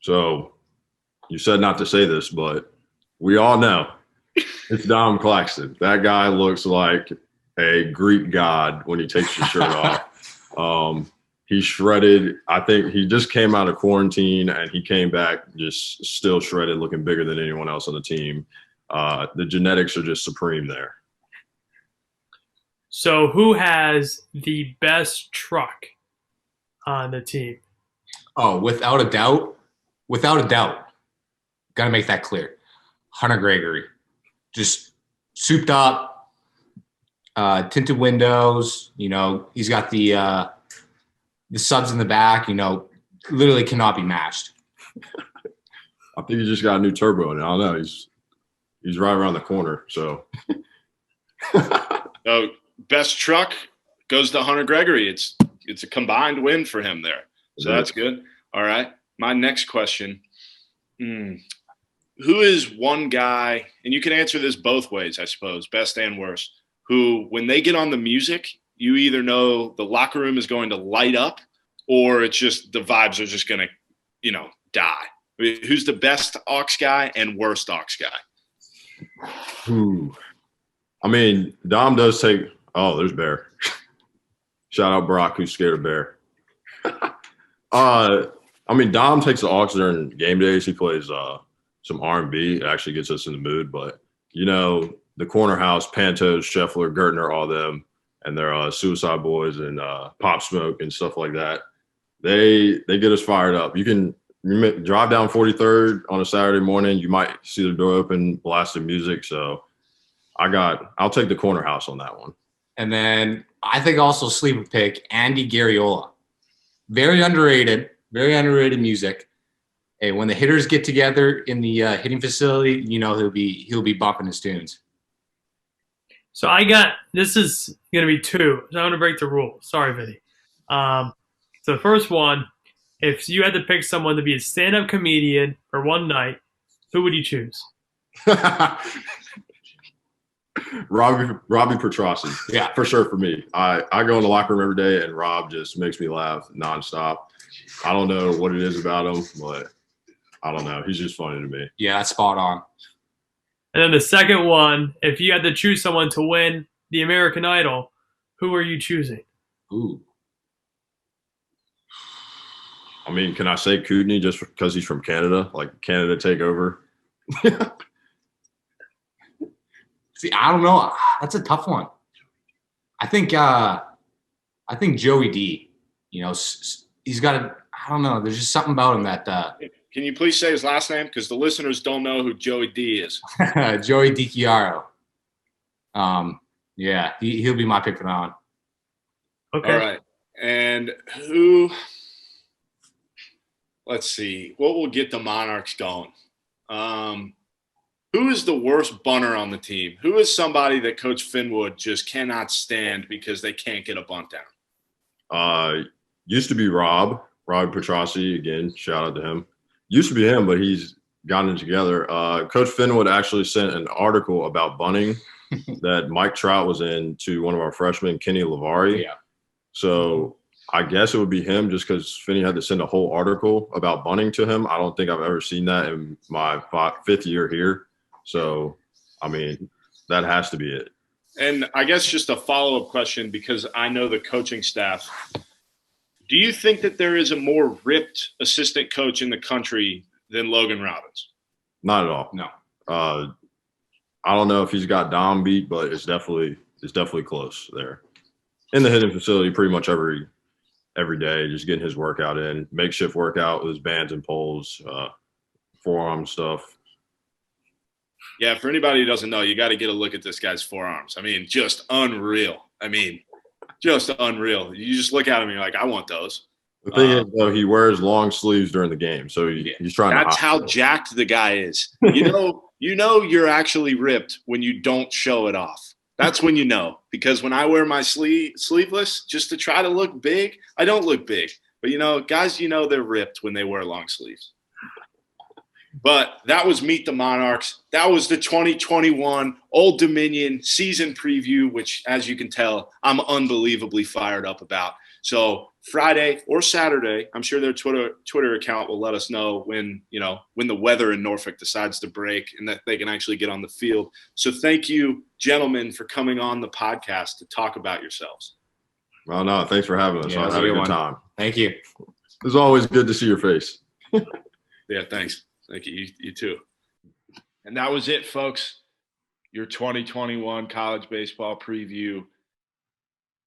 So you said not to say this, but we all know it's Dom Claxton. That guy looks like a Greek god when he takes his shirt off. He's shredded. I think he just came out of quarantine and he came back just still shredded, looking bigger than anyone else on the team. The genetics are just supreme there.
So who has the best truck on the team?
Oh, without a doubt, without a doubt, got to make that clear. Hunter Gregory, just souped up, tinted windows. He's got the subs in the back. Literally cannot be matched.
I think he just got a new turbo, and I don't know. He's right around the corner. So,
best truck goes to Hunter Gregory. It's a combined win for him there. So that's good. All right. My next question. Who is one guy, and you can answer this both ways, I suppose, best and worst, who, when they get on the music, you either know the locker room is going to light up or it's just the vibes are just going to, die? I mean, who's the best aux guy and worst aux guy?
I mean, Dom does take – oh, there's Bear. Shout out Brock, who's scared of Bear. I mean, Dom takes the aux during game days. He plays some R&B. It actually gets us in the mood. But, the Corner House, Pantos, Scheffler, Gertner, all them, and their Suicide Boys and Pop Smoke and stuff like that, they get us fired up. You can drive down 43rd on a Saturday morning. You might see the door open, blasting music. So I'll take the Corner House on that one.
And then I think also sleeper pick, Andy Garriola. Very underrated music. Hey, when the hitters get together in the hitting facility, he'll be bumping his tunes.
So this is going to be two. So I'm going to break the rule. Sorry, Vinnie. So the first one, if you had to pick someone to be a stand-up comedian for one night, who would you choose?
Robbie Petrossi.
Yeah,
for sure for me. I go in the locker room every day, and Rob just makes me laugh nonstop. I don't know what it is about him, but I don't know. He's just funny to me.
Yeah, that's spot on.
And then the second one, if you had to choose someone to win the American Idol, who are you choosing?
Ooh.
I mean, can I say Coutney just because he's from Canada? Like Canada take over?
See, I don't know. That's a tough one. I think Joey D. He's got I don't know. There's just something about him that.
Can you please say his last name? Because the listeners don't know who Joey D is.
Joey DiChiaro. Yeah, he'll be my pick for that one.
Okay.
All right. And who? Let's see. What will get the Monarchs going? Who is the worst bunter on the team? Who is somebody that Coach Finwood just cannot stand because they can't get a bunt down?
Used to be Robbie Petrossi. Again, shout out to him. Used to be him, but he's gotten it together. Coach Finwood actually sent an article about bunting that Mike Trout was in to one of our freshmen, Kenny Lavari.
Yeah.
So I guess it would be him just because Finney had to send a whole article about bunting to him. I don't think I've ever seen that in my fifth year here. So, I mean, that has to be it.
And I guess just a follow-up question, because I know the coaching staff. Do you think that there is a more ripped assistant coach in the country than Logan Robbins?
Not at all.
No.
I don't know if he's got Dom beat, but it's definitely close there. In the hitting facility pretty much every day, just getting his workout in, makeshift workout with his bands and poles, forearm stuff.
Yeah, for anybody who doesn't know, you got to get a look at this guy's forearms. I mean, just unreal. Just unreal. You just look at him and you're like, I want those.
The thing is, though, he wears long sleeves during the game, so he's trying to.
That's how jacked the guy is. You know you're actually ripped when you don't show it off. That's when you know. Because when I wear my sleeveless just to try to look big, I don't look big. But, guys, they're ripped when they wear long sleeves. But that was Meet the Monarchs. That was the 2021 Old Dominion season preview, which, as you can tell, I'm unbelievably fired up about. So Friday or Saturday, I'm sure their Twitter account will let us know when the weather in Norfolk decides to break and that they can actually get on the field. So thank you, gentlemen, for coming on the podcast to talk about yourselves.
Well, no, thanks for having us.
Yeah,
I had a good time.
Thank you.
It's always good to see your face.
Yeah, thanks. Thank you. You too. And that was it, folks. Your 2021 college baseball preview.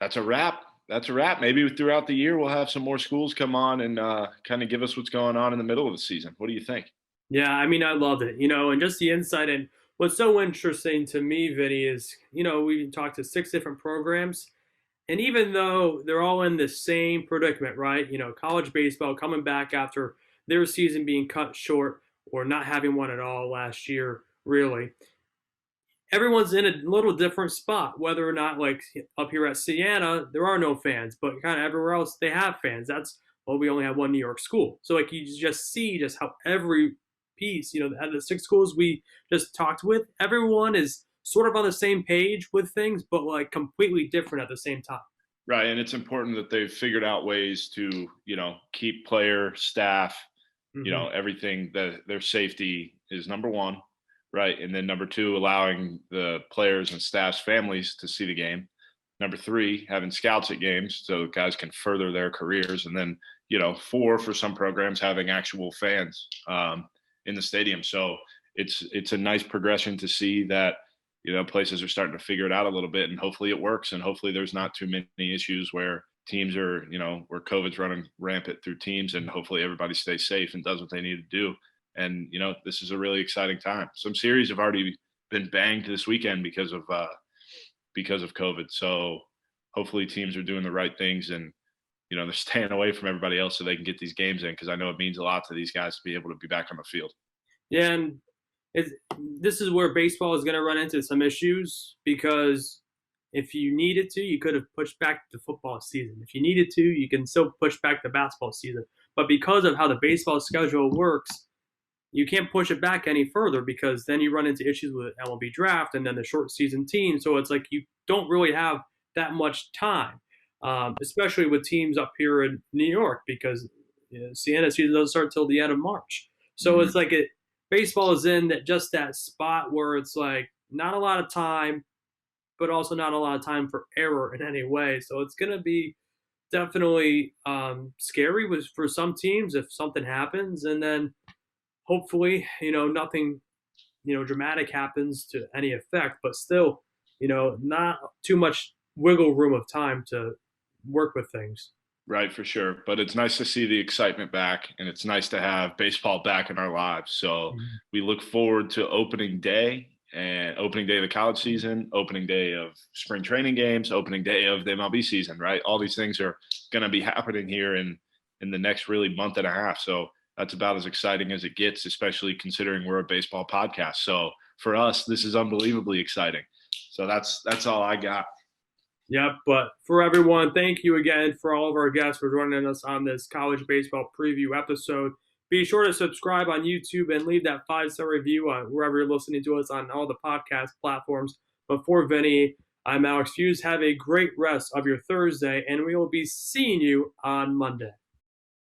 That's a wrap. that's a wrap. Maybe throughout the year we'll have some more schools come on and kind of give us what's going on in the middle of the season. What do you think?
Yeah, I mean, I loved it, and just the insight. And what's so interesting to me, Vinny, is, we talked to 6 different programs. And even though they're all in the same predicament, right? College baseball coming back after their season being cut short or not having one at all last year, really. Everyone's in a little different spot, whether or not, like up here at Siena, there are no fans, but kind of everywhere else, they have fans. We only have one New York school. So, like, you just see just how every piece, out of the 6 schools we just talked with, everyone is sort of on the same page with things, but like completely different at the same time.
Right. And it's important that they've figured out ways to, keep player, staff, everything, that their safety is number one. Right. And then number 2, allowing the players and staff's families to see the game. Number 3, having scouts at games so guys can further their careers. And then, 4, for some programs, having actual fans in the stadium. So it's a nice progression to see that, places are starting to figure it out a little bit, and hopefully it works. And hopefully there's not too many issues where teams are, where COVID's running rampant through teams, and hopefully everybody stays safe and does what they need to do. And, this is a really exciting time. Some series have already been banged this weekend because of COVID. So hopefully teams are doing the right things and, they're staying away from everybody else so they can get these games in, because I know it means a lot to these guys to be able to be back on the field.
Yeah, and this is where baseball is going to run into some issues, because if you needed to, you could have pushed back the football season. If you needed to, you can still push back the basketball season. But because of how the baseball schedule works, you can't push it back any further, because then you run into issues with MLB draft and then the short season team. So it's like you don't really have that much time, especially with teams up here in New York, because Siena season doesn't start till the end of March. So it's like baseball is in that spot where it's like not a lot of time, but also not a lot of time for error in any way. So it's going to be definitely scary for some teams if something happens, and then hopefully, nothing, dramatic happens to any effect, but still, not too much wiggle room of time to work with things.
Right, for sure. But it's nice to see the excitement back, and it's nice to have baseball back in our lives. So we look forward to opening day of the college season, opening day of spring training games, opening day of the MLB season, right? All these things are going to be happening here in the next really month and a half. So that's about as exciting as it gets, especially considering we're a baseball podcast. So for us, this is unbelievably exciting. So that's all I got.
Yep, but for everyone, thank you again for all of our guests for joining us on this college baseball preview episode. Be sure to subscribe on YouTube and leave that 5-star review on wherever you're listening to us on all the podcast platforms. But for Vinny, I'm Alex Hughes. Have a great rest of your Thursday, and we will be seeing you on Monday.